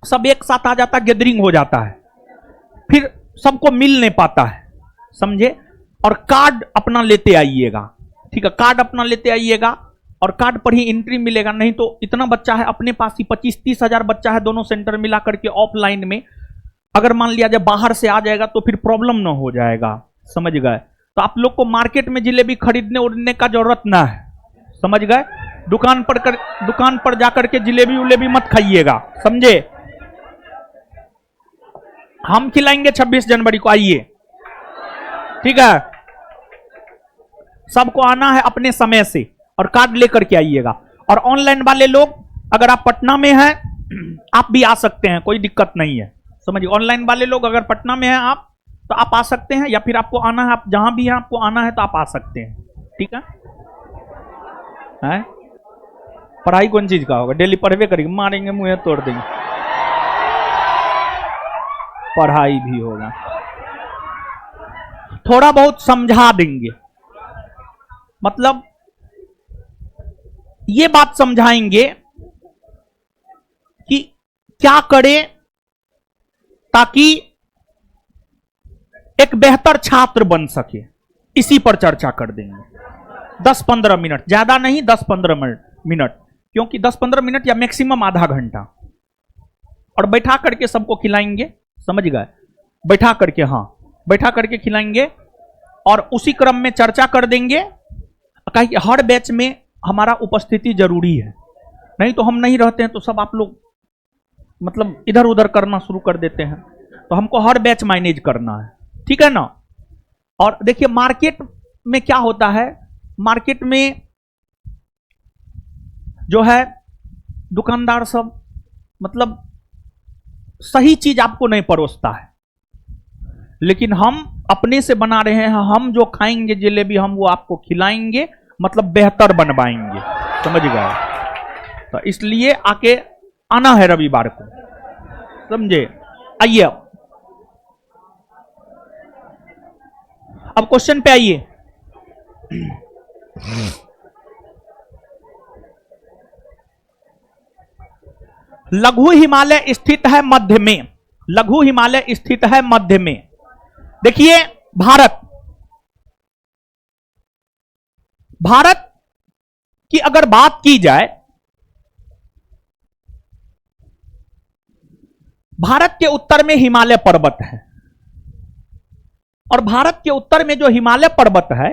सब एक साथ आ जाता, गैदरिंग हो जाता है, फिर सबको मिल नहीं पाता है, समझे। और कार्ड अपना लेते आइएगा, ठीक है, कार्ड अपना लेते आइएगा, और कार्ड पर ही एंट्री मिलेगा। नहीं तो इतना बच्चा है अपने पास ही, 25-30 हजार बच्चा है दोनों सेंटर मिला करके ऑफलाइन में। अगर मान लिया जाए बाहर से आ जाएगा तो फिर प्रॉब्लम ना हो जाएगा, समझ गए। तो आप लोग को मार्केट में जिलेबी खरीदने उड़ने का जरूरत ना है, समझ गए। दुकान पर जाकर के जिलेबी उलेबी मत खाइएगा, समझे। हम खिलाएंगे 26 जनवरी को, आइए, ठीक है। सबको आना है अपने समय से, और कार्ड लेकर के आइएगा। और ऑनलाइन वाले लोग, अगर आप पटना में हैं आप भी आ सकते हैं, कोई दिक्कत नहीं है, समझिए। ऑनलाइन वाले लोग अगर पटना में हैं आप, तो आप आ सकते हैं, या फिर आपको आना है, आप जहां भी हैं आपको आना है तो आप आ सकते हैं, ठीक है। पढ़ाई कौन चीज का होगा, डेली पढ़वे करेंगे, मारेंगे मुंह तोड़ देंगे, पढ़ाई भी होगा, थोड़ा बहुत समझा देंगे, मतलब ये बात समझाएंगे कि क्या करें ताकि एक बेहतर छात्र बन सके, इसी पर चर्चा कर देंगे। 10-15 मिनट, ज्यादा नहीं, 10-15 मिनट, क्योंकि 10-15 मिनट या मैक्सिमम आधा घंटा, और बैठा करके सबको खिलाएंगे, समझ गए। बैठा करके, हाँ, बैठा करके खिलाएंगे, और उसी क्रम में चर्चा कर देंगे। कहीं हर बैच में हमारा उपस्थिति जरूरी है, नहीं तो हम नहीं रहते हैं तो सब आप लोग मतलब इधर उधर करना शुरू कर देते हैं, तो हमको हर बैच मैनेज करना है, ठीक है ना। और देखिए मार्केट में क्या होता है, मार्केट में जो है दुकानदार सब मतलब सही चीज आपको नहीं परोसता है, लेकिन हम अपने से बना रहे हैं। हम जो खाएंगे जिलेबी हम वो आपको खिलाएंगे, मतलब बेहतर बनवाएंगे, समझ गए। तो इसलिए आके आना है रविवार को, समझे। आइए अब क्वेश्चन पे आइए। लघु हिमालय स्थित है मध्य में, लघु हिमालय स्थित है मध्य में। देखिए भारत, भारत की अगर बात की जाए, भारत के उत्तर में हिमालय पर्वत है, और भारत के उत्तर में जो हिमालय पर्वत है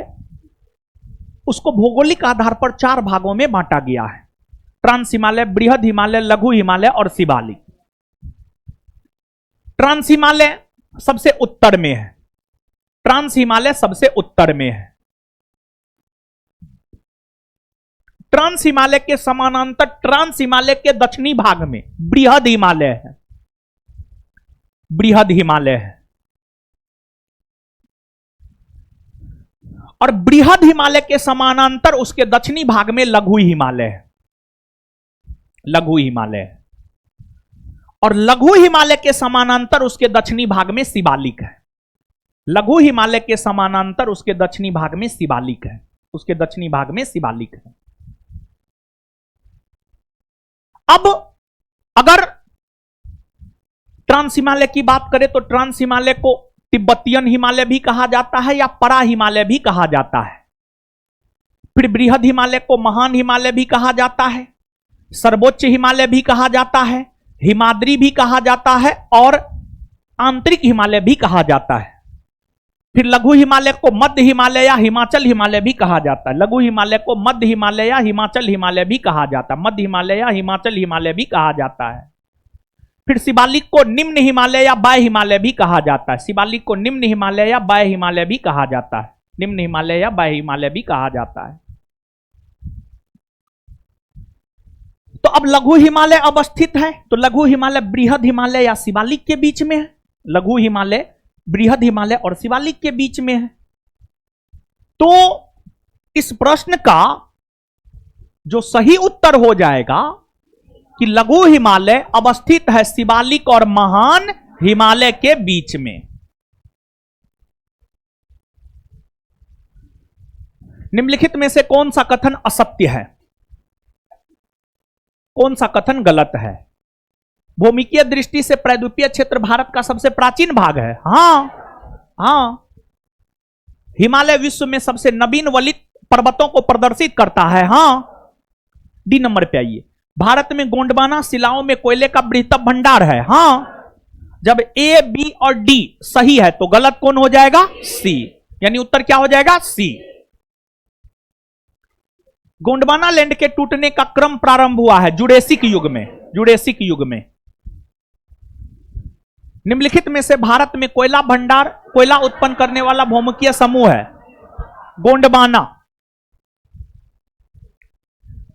उसको भौगोलिक आधार पर 4 भागों में बांटा गया है। ट्रांस हिमालय, बृहद हिमालय, लघु हिमालय और शिवालिक। ट्रांस हिमालय सबसे उत्तर में है, ट्रांस हिमालय सबसे उत्तर में है। ट्रांस हिमालय के समानांतर ट्रांस हिमालय के दक्षिणी भाग में बृहद हिमालय है, बृहद हिमालय है। और बृहद हिमालय के समानांतर उसके दक्षिणी भाग में लघु हिमालय है, लघु हिमालय है। और लघु हिमालय के समानांतर उसके दक्षिणी भाग में शिवालिक है, लघु हिमालय के समानांतर उसके दक्षिणी भाग में शिवालिक है, उसके दक्षिणी भाग में शिवालिक है। अब अगर ट्रांस हिमालय की बात करें तो ट्रांस हिमालय को तिब्बतियन हिमालय भी कहा जाता है या परा हिमालय भी कहा जाता है। फिर बृहद हिमालय को महान हिमालय भी कहा जाता है, सर्वोच्च हिमालय भी कहा जाता है, हिमाद्री भी कहा जाता है और आंतरिक हिमालय भी कहा जाता है। फिर लघु हिमालय को मध्य हिमालय या हिमाचल हिमालय भी कहा जाता है, लघु हिमालय को मध्य हिमालय या हिमाचल हिमालय भी कहा जाता है, मध्य हिमालय या हिमाचल हिमालय भी कहा जाता है। फिर शिवालिक को निम्न हिमालय या बाह्य हिमालय भी कहा जाता है, शिवालिक को निम्न हिमालय या बाह्य हिमालय भी कहा जाता है, निम्न हिमालय या बाह्य हिमालय भी कहा जाता है। तो अब लघु हिमालय अवस्थित है, तो लघु हिमालय बृहद हिमालय या शिवालिक के बीच में है, लघु हिमालय बृहद हिमालय और शिवालिक के बीच में है। तो इस प्रश्न का जो सही उत्तर हो जाएगा कि लघु हिमालय अवस्थित है शिवालिक और महान हिमालय के बीच में। निम्नलिखित में से कौन सा कथन असत्य है, कौन सा कथन गलत है? भौमिकीय दृष्टि से प्रायद्वीपीय क्षेत्र भारत का सबसे प्राचीन भाग है। हां, हिमालय विश्व में सबसे नवीन वलित पर्वतों को प्रदर्शित करता है। हां। डी नंबर पे आइए। भारत में गोंडवाना शिलाओं में कोयले का बृहत्तम भंडार है। हां। जब ए, बी और डी सही है तो गलत कौन हो जाएगा? सी। यानी उत्तर क्या हो जाएगा? सी। गोंडवाना लैंड के टूटने का क्रम प्रारंभ हुआ है जुरेसिक युग में, जुरेसिक युग में। निम्नलिखित में से भारत में कोयला भंडार, कोयला उत्पन्न करने वाला भौमिकीय समूह है गोंडवाना।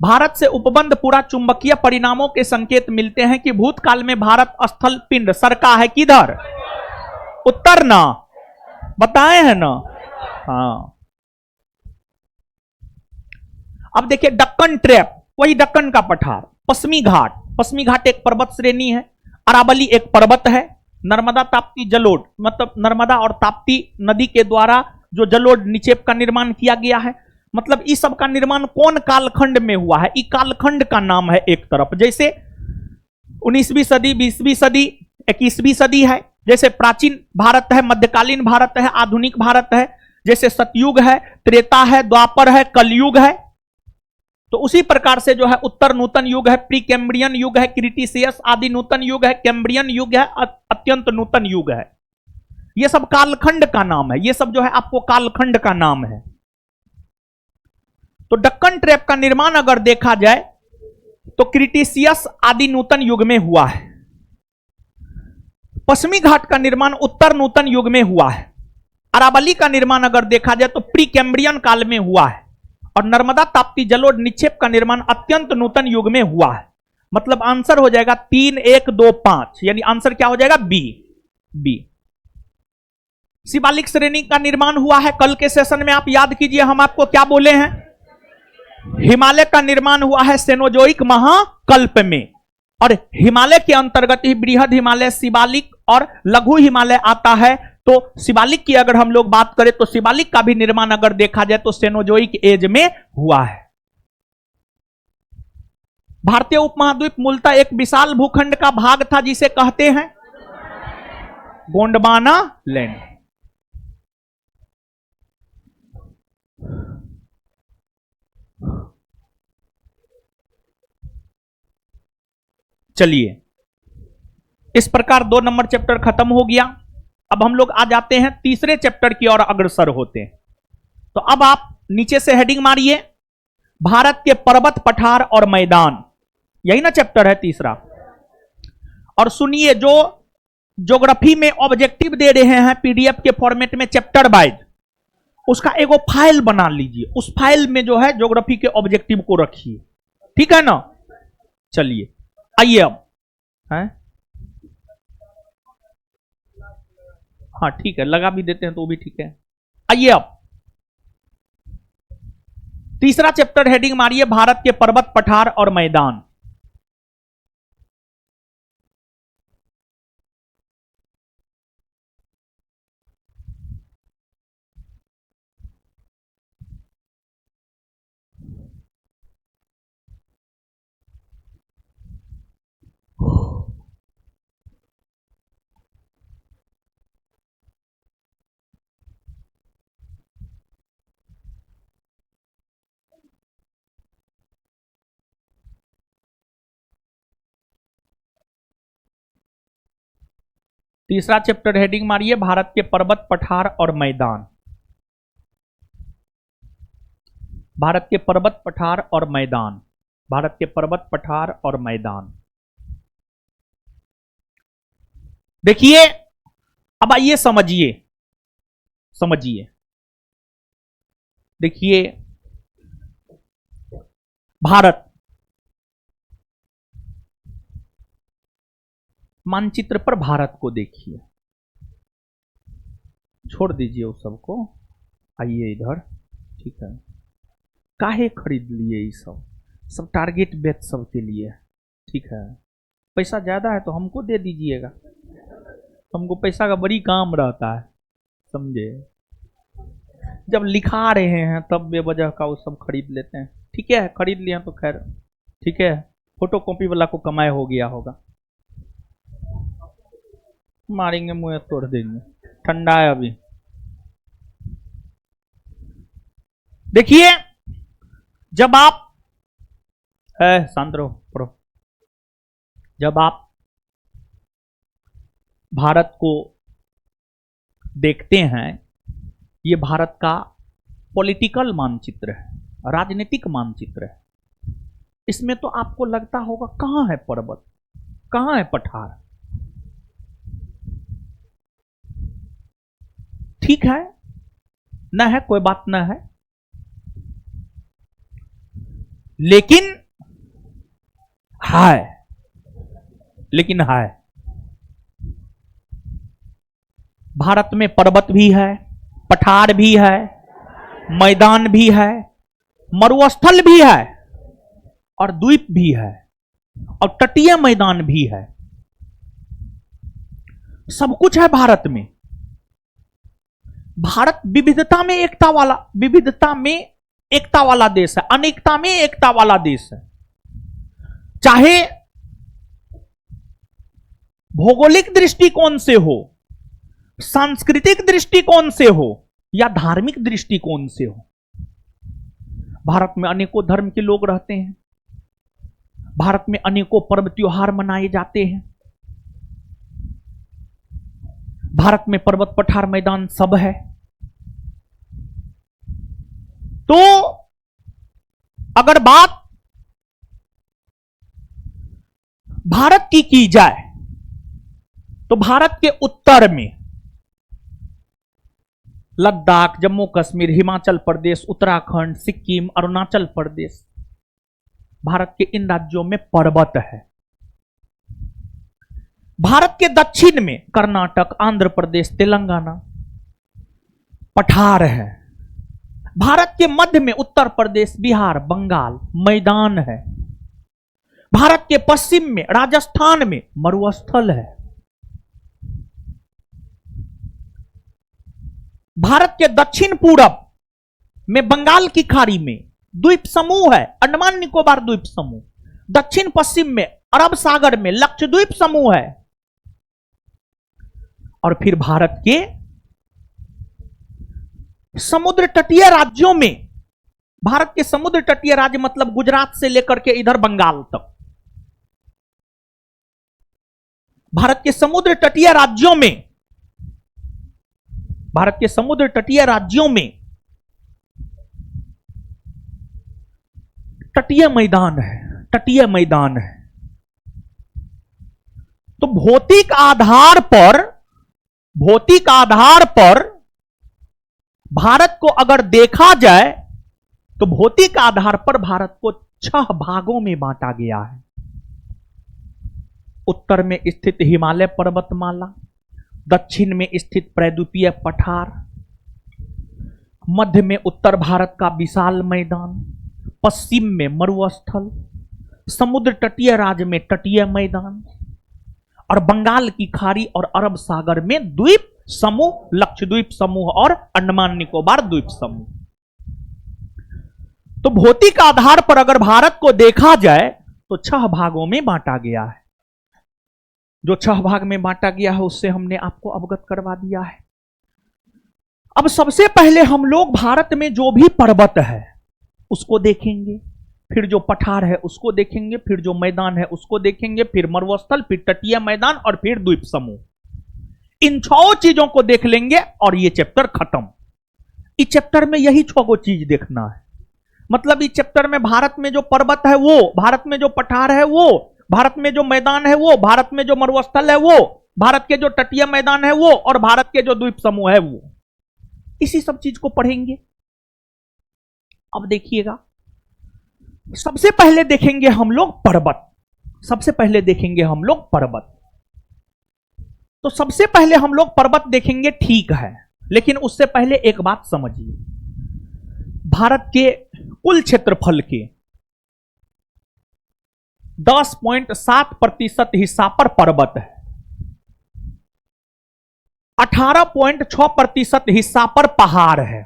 भारत से उपबंध पूरा चुंबकीय परिणामों के संकेत मिलते हैं कि भूतकाल में भारत स्थल पिंड सरका है किधर? उत्तर ना बताए हैं ना। हाँ। अब देखिए दक्कन ट्रैप, वही दक्कन का पठार। पश्चिमी घाट, पश्चिमी घाट एक पर्वत श्रेणी है। अरावली एक पर्वत है। नर्मदा ताप्ती जलोढ़, मतलब नर्मदा और ताप्ती नदी के द्वारा जो जलोढ़ निक्षेप का निर्माण किया गया है, मतलब इस सब का निर्माण कौन कालखंड में हुआ है? इस कालखंड का नाम है एक तरफ, जैसे 19वीं सदी, 20वीं सदी, 21वीं सदी है। जैसे प्राचीन भारत है, मध्यकालीन भारत है, आधुनिक भारत है। जैसे सतयुग है, त्रेता है, द्वापर है, कलयुग है। तो उसी प्रकार से जो है उत्तर नूतन युग है, प्री कैम्ब्रियन युग है, क्रिटिशियस आदि नूतन युग है, कैम्ब्रियन युग है, अत्यंत नूतन युग है। ये सब कालखंड का नाम है, ये सब जो है आपको कालखंड का नाम है। तो दक्कन ट्रैप का निर्माण अगर देखा जाए तो क्रिटिशियस आदि नूतन युग में हुआ है। पश्चिमी घाट का निर्माण उत्तर नूतन युग में हुआ है। अरावली का निर्माण अगर देखा जाए तो प्री कैम्ब्रियन काल में हुआ है। और नर्मदा ताप्ती जलोढ़ निक्षेप का निर्माण अत्यंत नूतन युग में हुआ है। मतलब आंसर हो जाएगा 3, 1, 2, 5, यानी आंसर क्या हो जाएगा? बी। बी। शिवालिक श्रेणी का निर्माण हुआ है। कल के सेशन में आप याद कीजिए हम आपको क्या बोले हैं? हिमालय का निर्माण हुआ है सेनोजोइक महाकल्प में, और हिमालय के अंतर्गत ही बृहद हिमालय, शिवालिक और लघु हिमालय आता है। तो शिवालिक की अगर हम लोग बात करें तो शिवालिक का भी निर्माण अगर देखा जाए तो सेनोजोइक एज में हुआ है। भारतीय उपमहाद्वीप मूलतः एक विशाल भूखंड का भाग था जिसे कहते हैं गोंडवाना लैंड। चलिए, इस प्रकार 2 नंबर चैप्टर खत्म हो गया। अब हम लोग आ जाते हैं तीसरे चैप्टर की ओर अग्रसर होते हैं। तो अब आप नीचे से हेडिंग मारिए, भारत के पर्वत, पठार और मैदान। यही ना चैप्टर है तीसरा। और सुनिए, जो ज्योग्राफी में ऑब्जेक्टिव दे रहे हैं पीडीएफ के फॉर्मेट में चैप्टर वाइज, उसका एगो फाइल बना लीजिए। उस फाइल में जो है ज्योग्राफी के ऑब्जेक्टिव को रखिए, ठीक है ना। चलिए आइए अब है, हाँ ठीक है, लगा भी देते हैं तो भी ठीक है। आइए अब तीसरा चैप्टर हेडिंग मारिए, भारत के पर्वत, पठार और मैदान। तीसरा चैप्टर हेडिंग मारिए, भारत के पर्वत, पठार और मैदान। भारत के पर्वत, पठार और मैदान। भारत के पर्वत, पठार और मैदान। देखिए, अब आइए समझिए, समझिए। देखिए, भारत, मानचित्र पर भारत को देखिए, छोड़ दीजिए उस सबको, आइए इधर, ठीक है। काहे खरीद लिए ये सब, सब टारगेट बेच सबके लिए, ठीक है। पैसा ज्यादा है तो हमको दे दीजिएगा, हमको पैसा का बड़ी काम रहता है, समझे। जब लिखा रहे हैं तब बेवजह का वो सब खरीद लेते हैं, ठीक है। खरीद लिया तो खैर ठीक है, फोटो कॉपी वाला को कमाए हो गया होगा। मारेंगे, मुंह तोड़ देंगे, ठंडा है अभी। देखिए, जब आप शांत रहो, पढ़ो। जब आप भारत को देखते हैं, ये भारत का पॉलिटिकल मानचित्र है, राजनीतिक मानचित्र है। इसमें तो आपको लगता होगा कहां है पर्वत, कहां है पठार, ठीक है, न है, कोई बात न है। लेकिन है, लेकिन है, भारत में पर्वत भी है, पठार भी है, मैदान भी है, मरुस्थल भी है, और द्वीप भी है, और तटीय मैदान भी है। सब कुछ है भारत में। भारत विविधता में एकता वाला, विविधता में एकता वाला देश है, अनेकता में एकता वाला देश है। चाहे भौगोलिक दृष्टिकोण से हो, सांस्कृतिक दृष्टिकोण से हो, या धार्मिक दृष्टिकोण से हो, भारत में अनेकों धर्म के लोग रहते हैं। भारत में अनेकों पर्व त्योहार मनाए जाते हैं। भारत में पर्वत, पठार, मैदान सब है। तो अगर बात भारत की जाए तो भारत के उत्तर में लद्दाख, जम्मू कश्मीर, हिमाचल प्रदेश, उत्तराखंड, सिक्किम, अरुणाचल प्रदेश, भारत के इन राज्यों में पर्वत है। भारत के दक्षिण में कर्नाटक, आंध्र प्रदेश, तेलंगाना, पठार है। भारत के मध्य में उत्तर प्रदेश, बिहार, बंगाल, मैदान है। भारत के पश्चिम में राजस्थान में मरुस्थल है। भारत के दक्षिण पूरब में बंगाल की खाड़ी में द्वीप समूह है, अंडमान निकोबार द्वीप समूह। दक्षिण पश्चिम में अरब सागर में लक्षद्वीप समूह है। और फिर भारत के समुद्र तटीय राज्यों में, भारत के समुद्र तटीय राज्य मतलब गुजरात से लेकर के इधर बंगाल तक, भारत के समुद्र तटीय राज्यों में, भारत के समुद्र तटीय राज्यों में तटीय मैदान है, तटीय मैदान है। तो भौतिक आधार पर, भौतिक आधार पर भारत को अगर देखा जाए तो भौतिक आधार पर भारत को 6 भागों में बांटा गया है। उत्तर में स्थित हिमालय पर्वतमाला, दक्षिण में स्थित प्रायद्वीपीय पठार, मध्य में उत्तर भारत का विशाल मैदान, पश्चिम में मरुस्थल, समुद्र तटीय राज्य में तटीय मैदान, और बंगाल की खाड़ी और अरब सागर में द्वीप समूह, लक्षद्वीप समूह और अंडमान निकोबार द्वीप समूह। तो भौतिक आधार पर अगर भारत को देखा जाए तो 6 भागों में बांटा गया है। जो 6 भाग में बांटा गया है उससे हमने आपको अवगत करवा दिया है। अब सबसे पहले हम लोग भारत में जो भी पर्वत है उसको देखेंगे, फिर जो पठार है उसको देखेंगे, फिर जो मैदान है उसको देखेंगे, फिर मरुस्थल, फिर तटीय मैदान और फिर द्वीप समूह। इन 6 चीजों को देख लेंगे और ये चैप्टर खत्म। इस चैप्टर में यही 6 चीज देखना है। मतलब इस चैप्टर में भारत में जो पर्वत है वो, भारत में जो पठार है वो, भारत में जो मैदान है वो, भारत में जो मरुस्थल है वो, भारत के जो तटीय मैदान है वो, और भारत के जो द्वीप समूह है वो, इसी सब चीज को पढ़ेंगे। अब देखिएगा, सबसे पहले देखेंगे हम लोग पर्वत। सबसे पहले देखेंगे हम लोग पर्वत। तो सबसे पहले हम लोग पर्वत देखेंगे, ठीक है, लेकिन उससे पहले एक बात समझिए। भारत के कुल क्षेत्रफल के 10.7% हिस्सा पर पर्वत है, 18.6% हिस्सा पर पहाड़ है,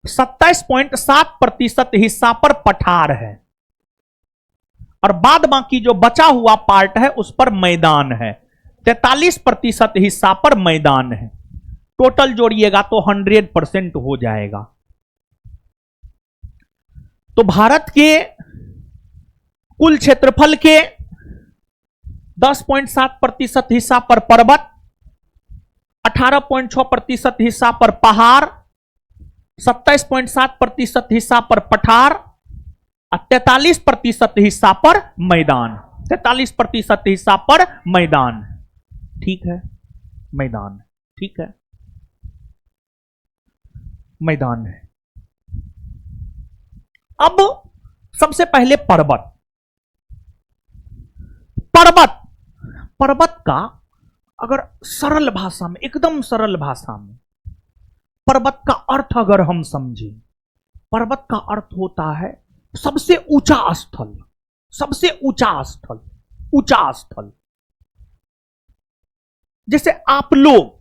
27.7% हिस्सा पर पठार है, और बाद बाकी जो बचा हुआ पार्ट है उस पर मैदान है। 43% हिस्सा पर मैदान है। टोटल जोड़िएगा तो 100% हो जाएगा। तो भारत के कुल क्षेत्रफल के 10.7% हिस्सा पर पर्वत, 18.6% हिस्सा पर पहाड़, 27.7% हिस्सा पर पठार और 43% हिस्सा पर मैदान। 43% हिस्सा पर मैदान। ठीक है, मैदान, ठीक है, मैदान है। अब सबसे पहले पर्वत। पर्वत, पर्वत का अगर सरल भाषा में, एकदम सरल भाषा में पर्वत का अर्थ अगर हम समझें, पर्वत का अर्थ होता है सबसे ऊंचा स्थल, सबसे ऊंचा स्थल, ऊंचा स्थल। जैसे आप लोग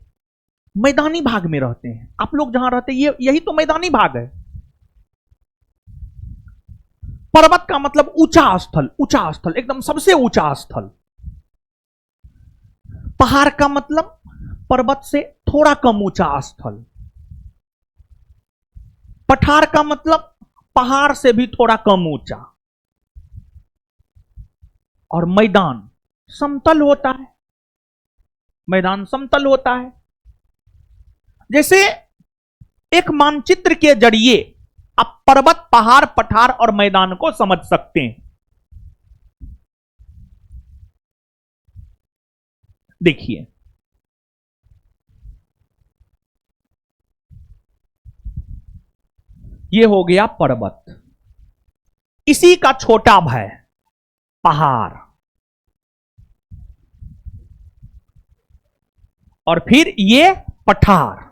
मैदानी भाग में रहते हैं, आप लोग जहां रहते हैं यही तो मैदानी भाग है। पर्वत का मतलब ऊंचा स्थल, ऊंचा स्थल, एकदम सबसे ऊंचा स्थल। पहाड़ का मतलब पर्वत से थोड़ा कम ऊंचा स्थल। पठार का मतलब पहाड़ से भी थोड़ा कम ऊंचा। और मैदान समतल होता है, मैदान समतल होता है। जैसे एक मानचित्र के जरिए आप पर्वत, पहाड़, पठार और मैदान को समझ सकते हैं। देखिए, यह हो गया पर्वत, इसी का छोटा भाई पहाड़, और फिर ये पठार,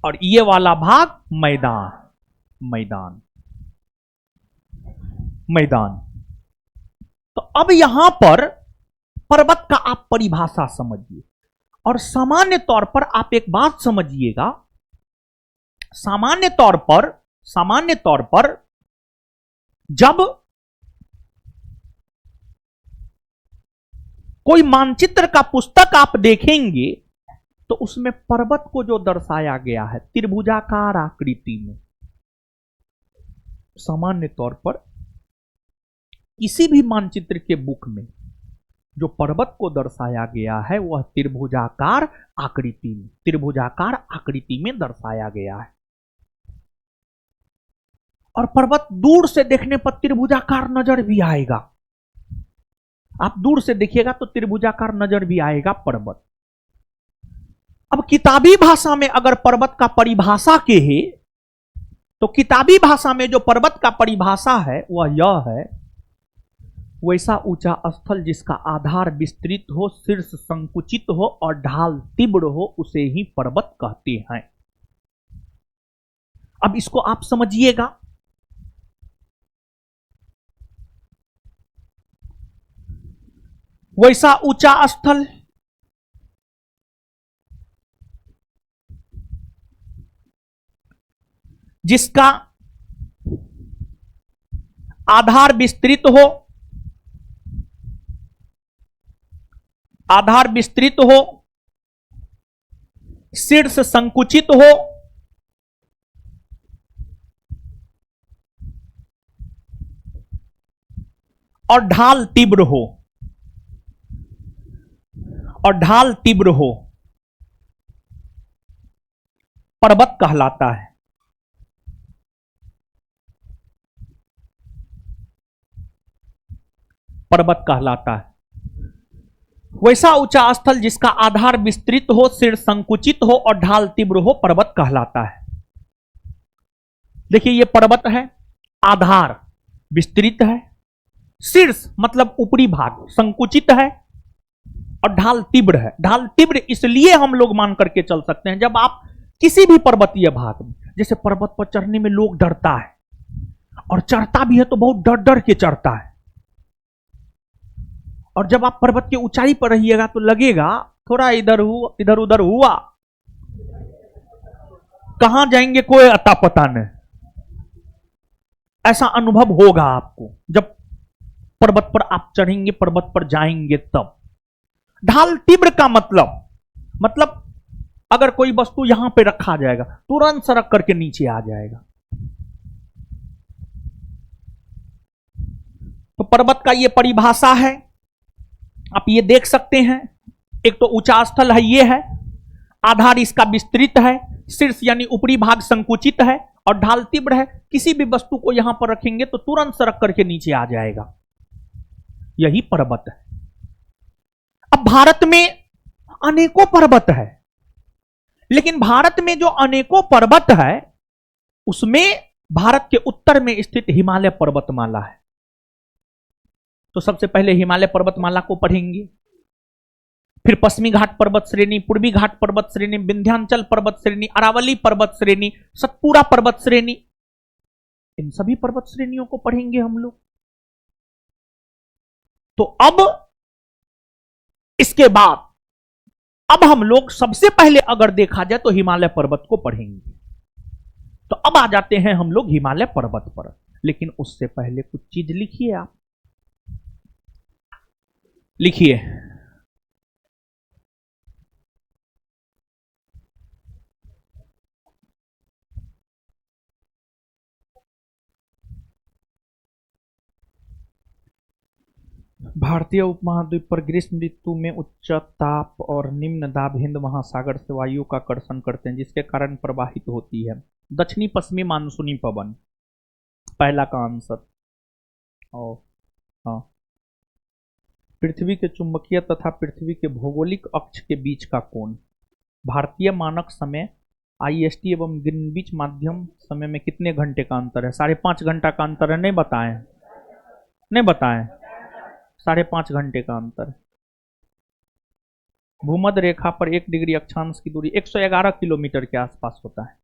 और ये वाला भाग मैदान, मैदान, मैदान। तो अब यहां पर पर्वत का आप परिभाषा समझिए, और सामान्य तौर पर आप एक बात समझिएगा, सामान्य तौर पर जब कोई मानचित्र का पुस्तक आप देखेंगे तो उसमें पर्वत को जो दर्शाया गया है त्रिभुजाकार आकृति में, सामान्य तौर पर किसी भी मानचित्र के बुक में जो पर्वत को दर्शाया गया है वह त्रिभुजाकार आकृति में दर्शाया गया है। और पर्वत दूर से देखने पर त्रिभुजाकार नजर भी आएगा। आप दूर से देखिएगा तो त्रिभुजाकार नजर भी आएगा पर्वत। अब किताबी भाषा में अगर पर्वत का परिभाषा कहे तो किताबी भाषा में जो पर्वत का परिभाषा है वह यह है, वैसा ऊंचा स्थल जिसका आधार विस्तृत हो, शीर्ष संकुचित हो और ढाल तीव्र हो, उसे ही पर्वत कहते हैं। अब इसको आप समझिएगा। वैसा ऊंचा स्थल जिसका आधार विस्तृत हो, शीर्ष संकुचित हो और ढाल तीव्र हो, पर्वत कहलाता है। वैसा ऊंचा स्थल जिसका आधार विस्तृत हो, शीर्ष संकुचित हो और ढाल तीव्र हो, पर्वत कहलाता है। देखिए ये पर्वत है, आधार विस्तृत है, शीर्ष मतलब ऊपरी भाग संकुचित है और ढाल तीव्र है। ढाल तीव्र इसलिए हम लोग मान करके चल सकते हैं, जब आप किसी भी पर्वतीय भाग में, जैसे पर्वत पर चढ़ने में लोग डरता है और चढ़ता भी है तो बहुत डर डर के चढ़ता है, और जब आप पर्वत की ऊंचाई पर रहिएगा तो लगेगा थोड़ा इधर उधर हुआ, कहां जाएंगे कोई अता पता नहीं। ऐसा अनुभव होगा आपको जब पर्वत पर आप चढ़ेंगे, पर्वत पर जाएंगे तब। ढाल तीव्र का मतलब अगर कोई वस्तु यहां पे रखा जाएगा तुरंत सरक करके नीचे आ जाएगा। तो पर्वत का ये परिभाषा है, आप ये देख सकते हैं। एक तो ऊंचा स्थल है, ये है, आधार इसका विस्तृत है, शीर्ष यानी ऊपरी भाग संकुचित है और ढाल तीव्र है। किसी भी वस्तु को यहां पर रखेंगे तो तुरंत सरक करके नीचे आ जाएगा। यही पर्वत है। अब भारत में अनेकों पर्वत है, लेकिन भारत में जो अनेकों पर्वत है उसमें भारत के उत्तर में स्थित हिमालय पर्वतमाला है। तो सबसे पहले हिमालय पर्वतमाला को पढ़ेंगे, फिर पश्चिमी घाट पर्वत श्रेणी, पूर्वी घाट पर्वत श्रेणी, विंध्याचल पर्वत श्रेणी, अरावली पर्वत श्रेणी, सतपुड़ा पर्वत श्रेणी, इन सभी पर्वत श्रेणियों को पढ़ेंगे हम लोग। तो अब इसके बाद अब हम लोग सबसे पहले अगर देखा जाए तो हिमालय पर्वत को पढ़ेंगे। तो अब आ जाते हैं हम लोग हिमालय पर्वत पर, लेकिन उससे पहले कुछ चीज लिखिए। आप लिखिए, भारतीय उपमहाद्वीप पर ग्रीष्म ऋतु में उच्च ताप और निम्न दाब हिंद महासागर से वायु का आकर्षण करते हैं, जिसके कारण प्रवाहित होती है दक्षिणी पश्चिमी मानसूनी पवन। पहला का आंसर। और हाँ, पृथ्वी के चुंबकीय तथा पृथ्वी के भौगोलिक अक्ष के बीच का कोण। भारतीय मानक समय IST एवं ग्रीनविच माध्यम समय में कितने घंटे का अंतर है? 5.5 घंटा का अंतर है। नहीं बताएं? 5.5 घंटे का अंतर। भूमध्य रेखा पर 1 डिग्री अक्षांश की दूरी 111 किलोमीटर के आसपास होता है।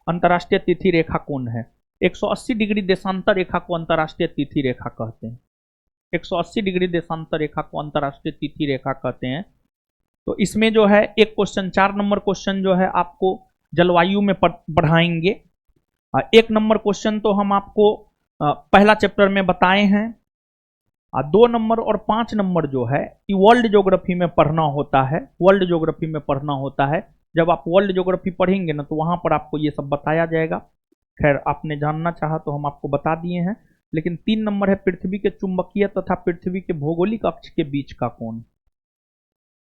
अंतर्राष्ट्रीय तिथि रेखा कौन है? 180 डिग्री देशांतर रेखा को अंतर्राष्ट्रीय तिथि रेखा कहते हैं। 180 डिग्री देशांतर रेखा को अंतर्राष्ट्रीय तिथि रेखा कहते हैं। तो इसमें जो है एक क्वेश्चन, 4 नंबर क्वेश्चन जो है आपको जलवायु में बढ़ाएंगे। 1 नंबर क्वेश्चन तो हम आपको पहला चैप्टर में बताए हैं। 2 नंबर और 5 नंबर जो है ये वर्ल्ड ज्योग्राफी में पढ़ना होता है। वर्ल्ड ज्योग्राफी में पढ़ना होता है। जब आप वर्ल्ड ज्योग्राफी पढ़ेंगे ना तो वहां पर आपको ये सब बताया जाएगा। खैर आपने जानना चाहा तो हम आपको बता दिए हैं। लेकिन 3 नंबर है पृथ्वी के चुंबकीय तथा पृथ्वी के भौगोलिक अक्ष के बीच का कोण।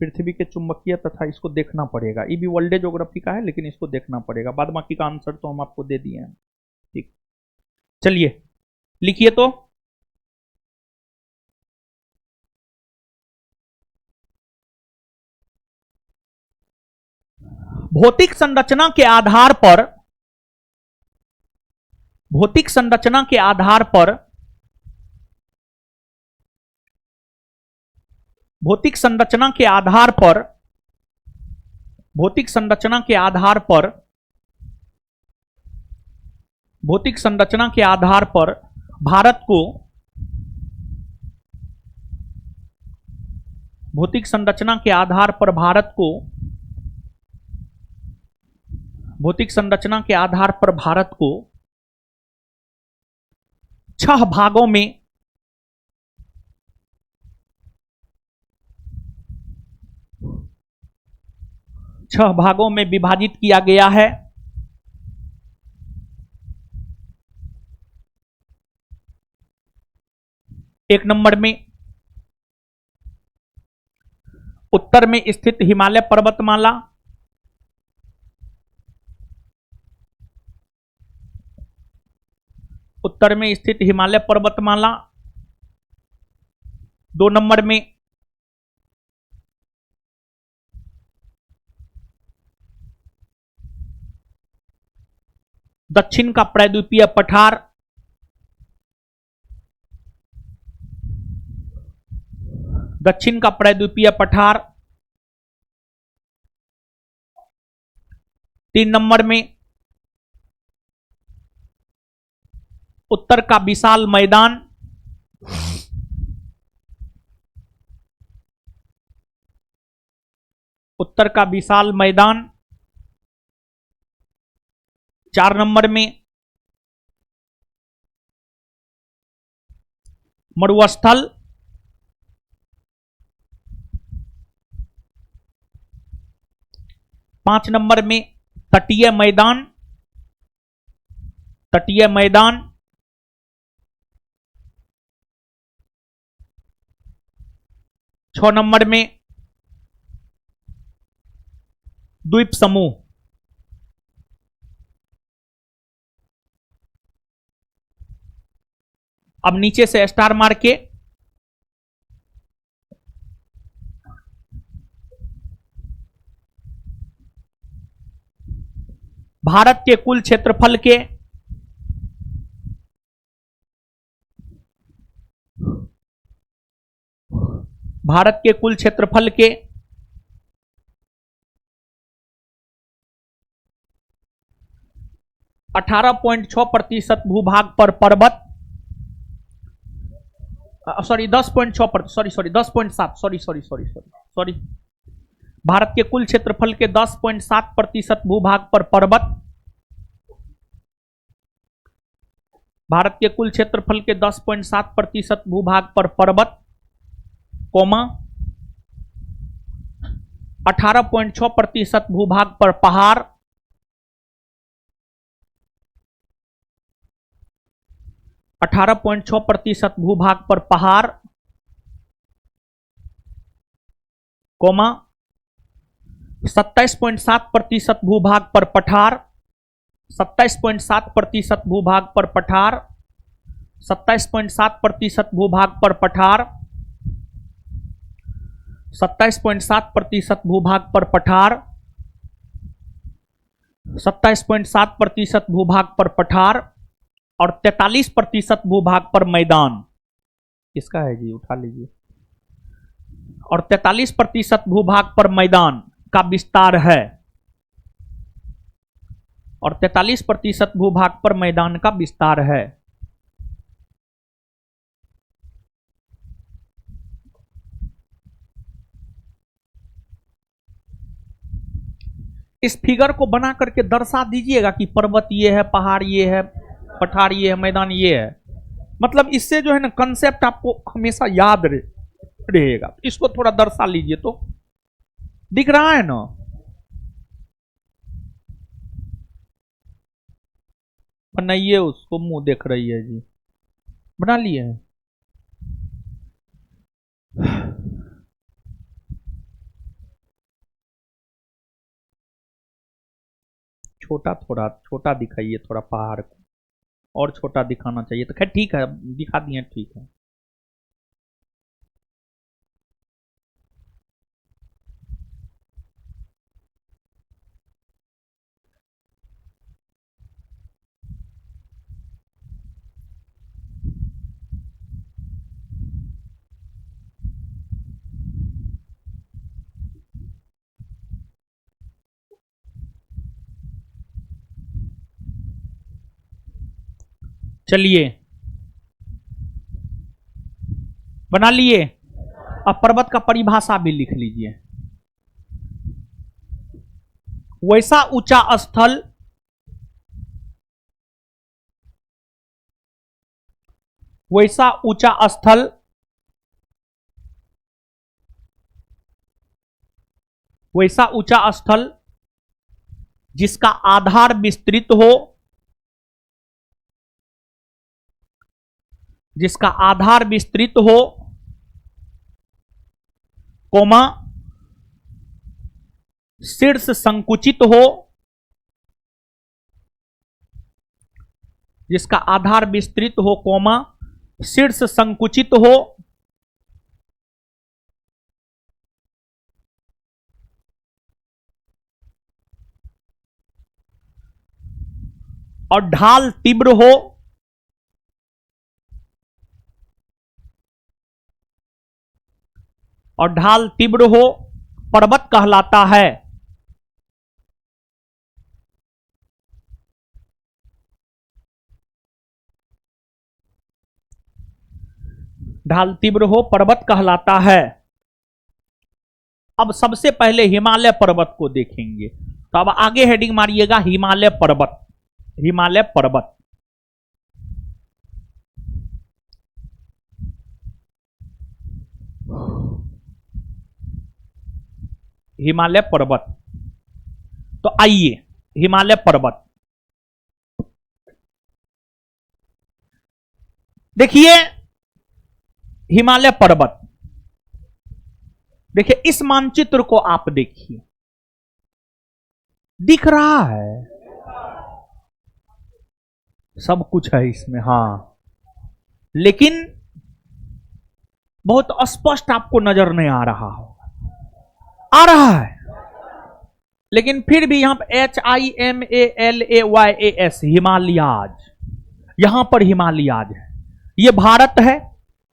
पृथ्वी के चुंबकीय तथा, इसको देखना पड़ेगा, ये भी वर्ल्ड ज्योग्राफी का है लेकिन इसको देखना पड़ेगा। बाद बाकी का आंसर तो हम आपको दे दिए हैं। ठीक, चलिए लिखिए तो। भौतिक संरचना के आधार पर, भौतिक संरचना के आधार पर, भौतिक संरचना के आधार पर, भौतिक संरचना के आधार पर, भौतिक संरचना के आधार पर भारत को, भौतिक संरचना के आधार पर भारत को, भौतिक संरचना के आधार पर भारत को 6 भागों में, 6 भागों में विभाजित किया गया है। एक नंबर में उत्तर में स्थित हिमालय पर्वतमाला, उत्तर में स्थित हिमालय पर्वतमाला। 2 नंबर में दक्षिण का प्रायद्वीपीय पठार, दक्षिण का प्रायद्वीपीय पठार। 3 नंबर में उत्तर का विशाल मैदान, उत्तर का विशाल मैदान। 4 नंबर में मरुस्थल, पांच नंबर में तटीय मैदान, तटीय मैदान। 6 नंबर में द्वीप समूह। अब नीचे से स्टार मार के भारत के कुल क्षेत्रफल के, भारत के कुल क्षेत्रफल के 18.6% भूभाग पर पर्वत, सॉरी 10.6%, सॉरी 10.7, सॉरी भारत के कुल क्षेत्रफल के 10.7% भूभाग पर पर्वत, भारत के कुल क्षेत्रफल के 10.7% भूभाग पर पर्वत, कोमा 18.6% भूभाग पर पहाड़, 18.6% भूभाग पर पहाड़, कोमा 27.7% भूभाग पर पठार, 27.7% भूभाग पर पठार, 27.7% भूभाग पर पठार, 27.7% भूभाग पर पठार, 27.7% भूभाग पर पठार और 43% भूभाग पर मैदान। किसका है जी, उठा लीजिए। और 43% भूभाग पर मैदान का विस्तार है, और 43% भूभाग पर मैदान का विस्तार है। इस फिगर को बना करके दर्शा दीजिएगा कि पर्वत ये है, पहाड़ ये है, पठार ये है, मैदान ये है। मतलब इससे जो है ना कंसेप्ट आपको हमेशा याद रहेगा। इसको थोड़ा दर्शा लीजिए तो, दिख रहा है ना। बनाइए उसको, मुंह देख रही है जी। बना लिए हैं। छोटा, थोड़ा छोटा दिखाइए थोड़ा पहाड़ को, और छोटा दिखाना चाहिए। तो खैर ठीक है, दिखा दिए, ठीक है। चलिए बना लिए। अब पर्वत का परिभाषा भी लिख लीजिए। वैसा ऊंचा स्थल, वैसा ऊंचा स्थल वैसा ऊंचा स्थल जिसका आधार विस्तृत हो, जिसका आधार विस्तृत हो, कोमा शीर्ष संकुचित हो, जिसका आधार विस्तृत हो, कोमा शीर्ष संकुचित हो, और ढाल तीव्र हो, और ढाल तीव्र हो, पर्वत कहलाता है। ढाल तीव्र हो, पर्वत कहलाता है। अब सबसे पहले हिमालय पर्वत को देखेंगे। तो अब आगे हेडिंग मारिएगा हिमालय पर्वत। हिमालय पर्वत, हिमालय पर्वत। तो आइए हिमालय पर्वत देखिए। हिमालय पर्वत देखिए, इस मानचित्र को आप देखिए, दिख रहा है सब कुछ है इसमें, हां, लेकिन बहुत स्पष्ट आपको नजर नहीं आ रहा होगा। आ रहा है, लेकिन फिर भी यहां पर HIMALAYAS हिमालयाज, यहां पर हिमालयाज है, ये भारत है।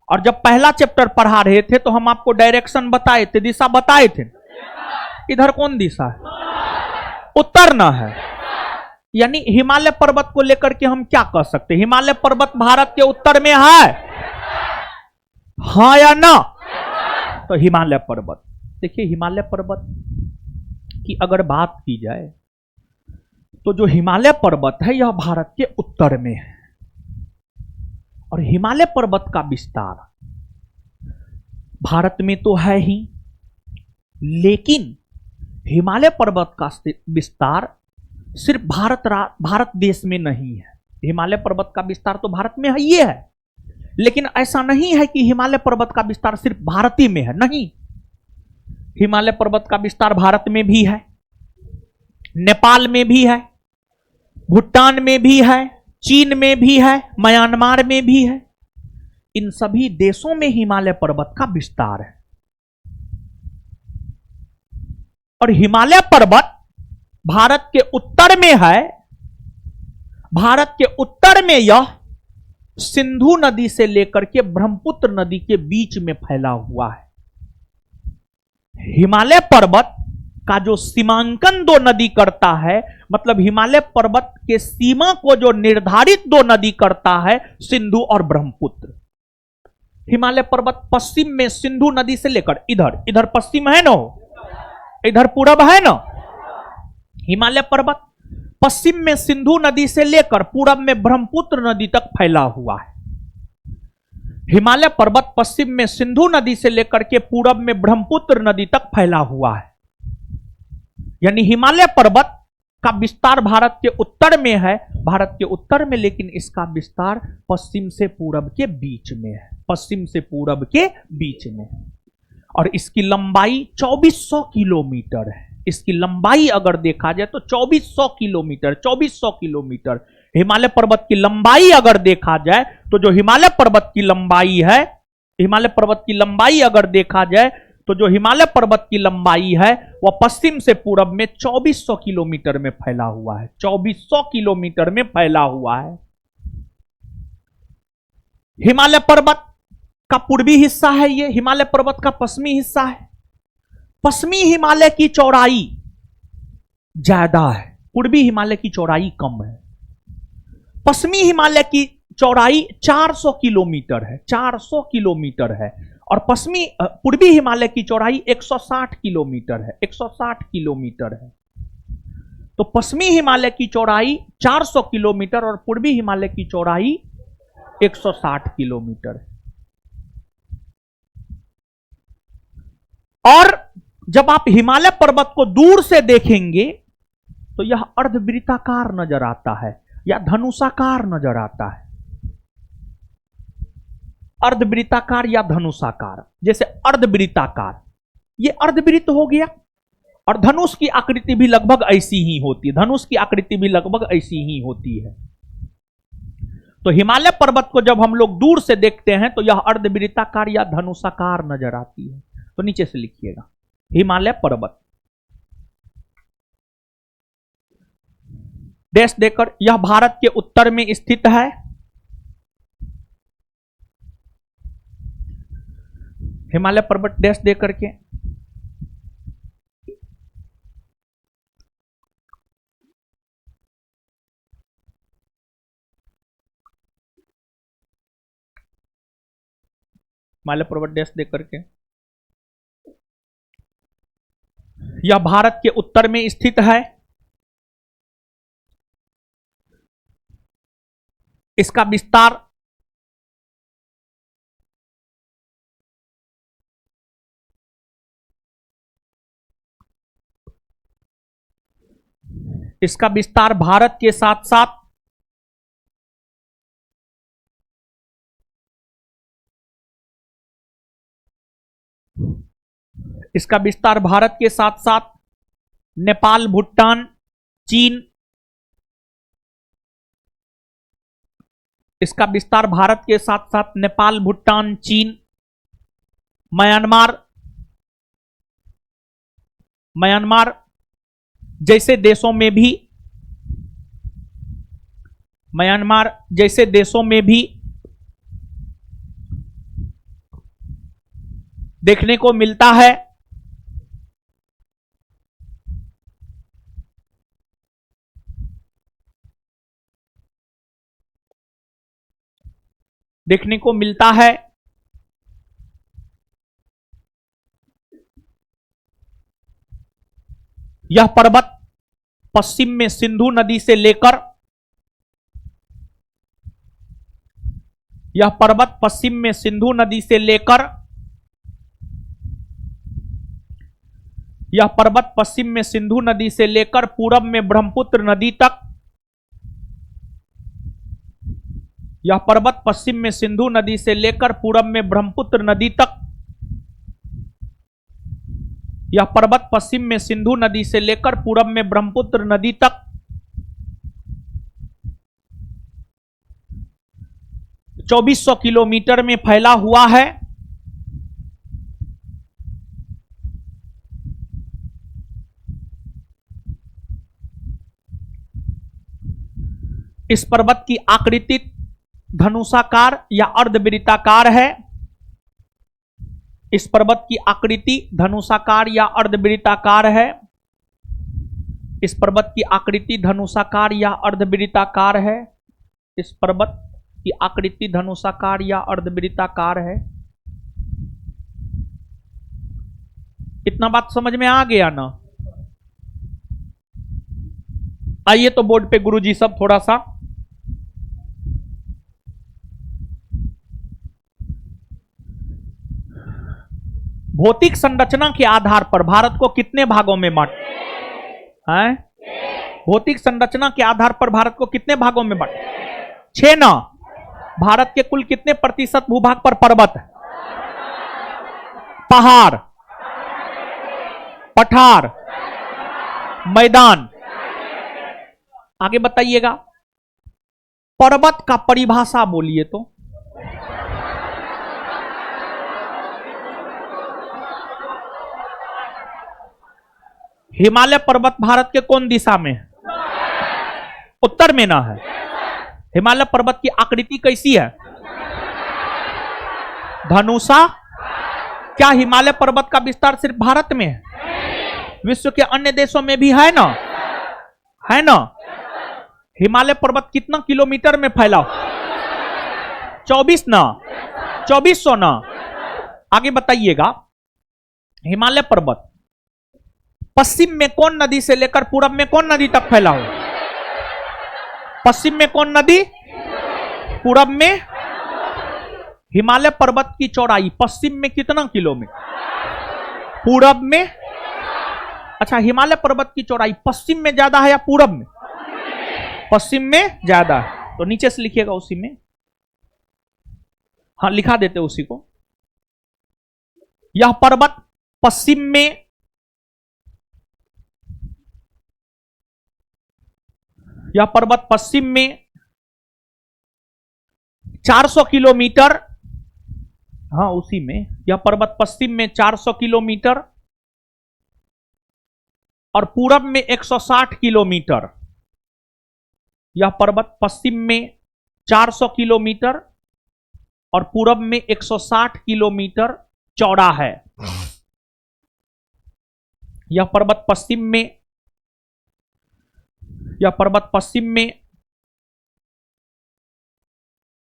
और जब पहला चैप्टर पढ़ा रहे थे तो हम आपको डायरेक्शन बताए थे, दिशा बताए थे। इधर कौन दिशा है? उत्तर ना है। यानी हिमालय पर्वत को लेकर के हम क्या कह सकते हैं? हिमालय पर्वत भारत के उत्तर में है, हाँ या ना? तो हिमालय पर्वत देखिए, हिमालय पर्वत की अगर बात की जाए तो जो हिमालय पर्वत है यह भारत के उत्तर में है। और हिमालय पर्वत का विस्तार भारत में तो है ही, लेकिन हिमालय पर्वत का विस्तार सिर्फ भारत देश में नहीं है। हिमालय पर्वत का विस्तार तो भारत में है, ये है, लेकिन ऐसा नहीं है कि हिमालय पर्वत का विस्तार सिर्फ भारत ही में है, नहीं। हिमालय पर्वत का विस्तार भारत में भी है, नेपाल में भी है, भूटान में भी है, चीन में भी है, म्यांमार में भी है। इन सभी देशों में हिमालय पर्वत का विस्तार है। और हिमालय पर्वत भारत के उत्तर में है। भारत के उत्तर में यह सिंधु नदी से लेकर के ब्रह्मपुत्र नदी के बीच में फैला हुआ है। हिमालय पर्वत का जो सीमांकन दो नदी करता है, मतलब हिमालय पर्वत के सीमा को जो निर्धारित दो नदी करता है, सिंधु और ब्रह्मपुत्र। हिमालय पर्वत पश्चिम में सिंधु नदी से लेकर इधर पश्चिम है ना, इधर पूरब है ना। हिमालय पर्वत पश्चिम में सिंधु नदी से लेकर पूरब में ब्रह्मपुत्र नदी तक फैला हुआ है। हिमालय पर्वत पश्चिम में सिंधु नदी से लेकर के पूरब में ब्रह्मपुत्र नदी तक फैला हुआ है। यानी हिमालय पर्वत का विस्तार भारत के उत्तर में है, भारत के उत्तर में, लेकिन इसका विस्तार पश्चिम से पूरब के बीच में है, पश्चिम से पूरब के बीच में। और इसकी लंबाई 2400 किलोमीटर है। इसकी लंबाई अगर देखा जाए तो 2400 किलोमीटर, 2400 किलोमीटर हिमालय पर्वत की लंबाई अगर देखा जाए तो जो हिमालय पर्वत की लंबाई है, हिमालय पर्वत की लंबाई अगर देखा जाए तो जो हिमालय पर्वत की लंबाई है वह पश्चिम से पूरब में 2400 किलोमीटर में फैला हुआ है, 2400 किलोमीटर में फैला हुआ है। हिमालय पर्वत का पूर्वी हिस्सा है ये, हिमालय पर्वत का पश्चिमी हिस्सा है। पश्चिमी हिमालय की चौड़ाई ज्यादा है, पूर्वी हिमालय की चौड़ाई कम है। पश्चिमी हिमालय की चौड़ाई 400 किलोमीटर है, 400 किलोमीटर है, और पूर्वी हिमालय की चौड़ाई 160 किलोमीटर है, 160 किलोमीटर है। तो पश्चिमी हिमालय की चौड़ाई 400 किलोमीटर और पूर्वी हिमालय की चौड़ाई 160 किलोमीटर है। और जब आप हिमालय पर्वत को दूर से देखेंगे तो यह अर्धवृत्ताकार नजर आता है या धनुषाकार नजर आता है, अर्धवृत्ताकार या धनुषाकार। जैसे अर्धवृत्ताकार, ये अर्धवृत्त हो गया, और धनुष की आकृति भी लगभग ऐसी ही होती है, धनुष की आकृति भी लगभग ऐसी ही होती है। तो हिमालय पर्वत को जब हम लोग दूर से देखते हैं तो यह अर्धवृत्ताकार या धनुषाकार नजर आती है। तो नीचे से लिखिएगा, हिमालय पर्वत डैश देकर, यह भारत के उत्तर में स्थित है। हिमालय पर्वत डैश देकर के, हिमालय पर्वत डैश देकर के, यह भारत के उत्तर में स्थित है। इसका विस्तार भारत के साथ साथ इसका विस्तार भारत के साथ साथ नेपाल, भूटान, चीन, इसका विस्तार भारत के साथ साथ नेपाल, भूटान, चीन, म्यांमार जैसे देशों में भी, म्यांमार जैसे देशों में भी देखने को मिलता है। देखने को मिलता है। यह पर्वत पश्चिम में सिंधु नदी से लेकर, यह पर्वत पश्चिम में सिंधु नदी से लेकर, यह पर्वत पश्चिम में सिंधु नदी से लेकर पूरब में ब्रह्मपुत्र नदी तक, यह पर्वत पश्चिम में सिंधु नदी से लेकर पूरब में ब्रह्मपुत्र नदी तक, यह पर्वत पश्चिम में सिंधु नदी से लेकर पूरब में ब्रह्मपुत्र नदी तक 2400 किलोमीटर में फैला हुआ है। इस पर्वत की आकृति धनुषाकार या अर्धवृत्ताकार है। इस पर्वत की आकृति धनुषाकार या अर्धवृत्ताकार है। इस पर्वत की आकृति धनुषाकार या अर्धवृत्ताकार है। इस पर्वत की आकृति धनुषाकार या अर्धवृत्ताकार है। इतना बात समझ में आ गया ना? आइए तो बोर्ड पे गुरुजी सब थोड़ा सा भौतिक संरचना के आधार पर भारत को कितने भागों में बांट हैं? भौतिक संरचना के आधार पर भारत को कितने भागों में बांटा? 6 ना। भारत के कुल कितने प्रतिशत भूभाग पर पर्वत है? पहाड़, पठार, मैदान। आगे बताइएगा, पर्वत का परिभाषा बोलिए तो। हिमालय पर्वत भारत के कौन दिशा में है? उत्तर में ना है। हिमालय पर्वत की आकृति कैसी है? धनुषा। क्या हिमालय पर्वत का विस्तार सिर्फ भारत में है? विश्व के अन्य देशों में भी है ना? है ना? हिमालय पर्वत कितना किलोमीटर में फैला? 24 ना, 2400 ना। आगे बताइएगा, हिमालय पर्वत पश्चिम में कौन नदी से लेकर पूरब में कौन नदी तक फैला हो? पश्चिम में कौन नदी? पूरब में? हिमालय पर्वत की चौड़ाई पश्चिम में कितना किलोमीटर? पूरब में? अच्छा, हिमालय पर्वत की चौड़ाई पश्चिम में ज्यादा है या पूरब में? पश्चिम में ज्यादा है। तो नीचे से लिखिएगा उसी में। हाँ, लिखा देते उसी को। यह पर्वत पश्चिम में यह पर्वत पश्चिम में 400 किलोमीटर, हाँ उसी में, यह पर्वत पश्चिम में 400 किलोमीटर और पूरब में 160 किलोमीटर। यह पर्वत पश्चिम में 400 किलोमीटर और पूरब में 160 किलोमीटर चौड़ा है। यह पर्वत पश्चिम में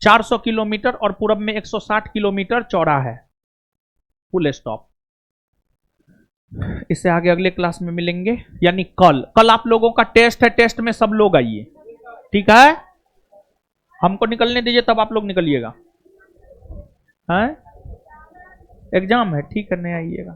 400 किलोमीटर और पूरब में 160 किलोमीटर चौड़ा है। Full stop. इससे आगे अगले क्लास में मिलेंगे, यानी कल आप लोगों का टेस्ट है। टेस्ट में सब लोग आइए, ठीक है? हमको निकलने दीजिए, तब आप लोग निकलिएगा। हैं? एग्जाम है, ठीक है, नहीं आइएगा।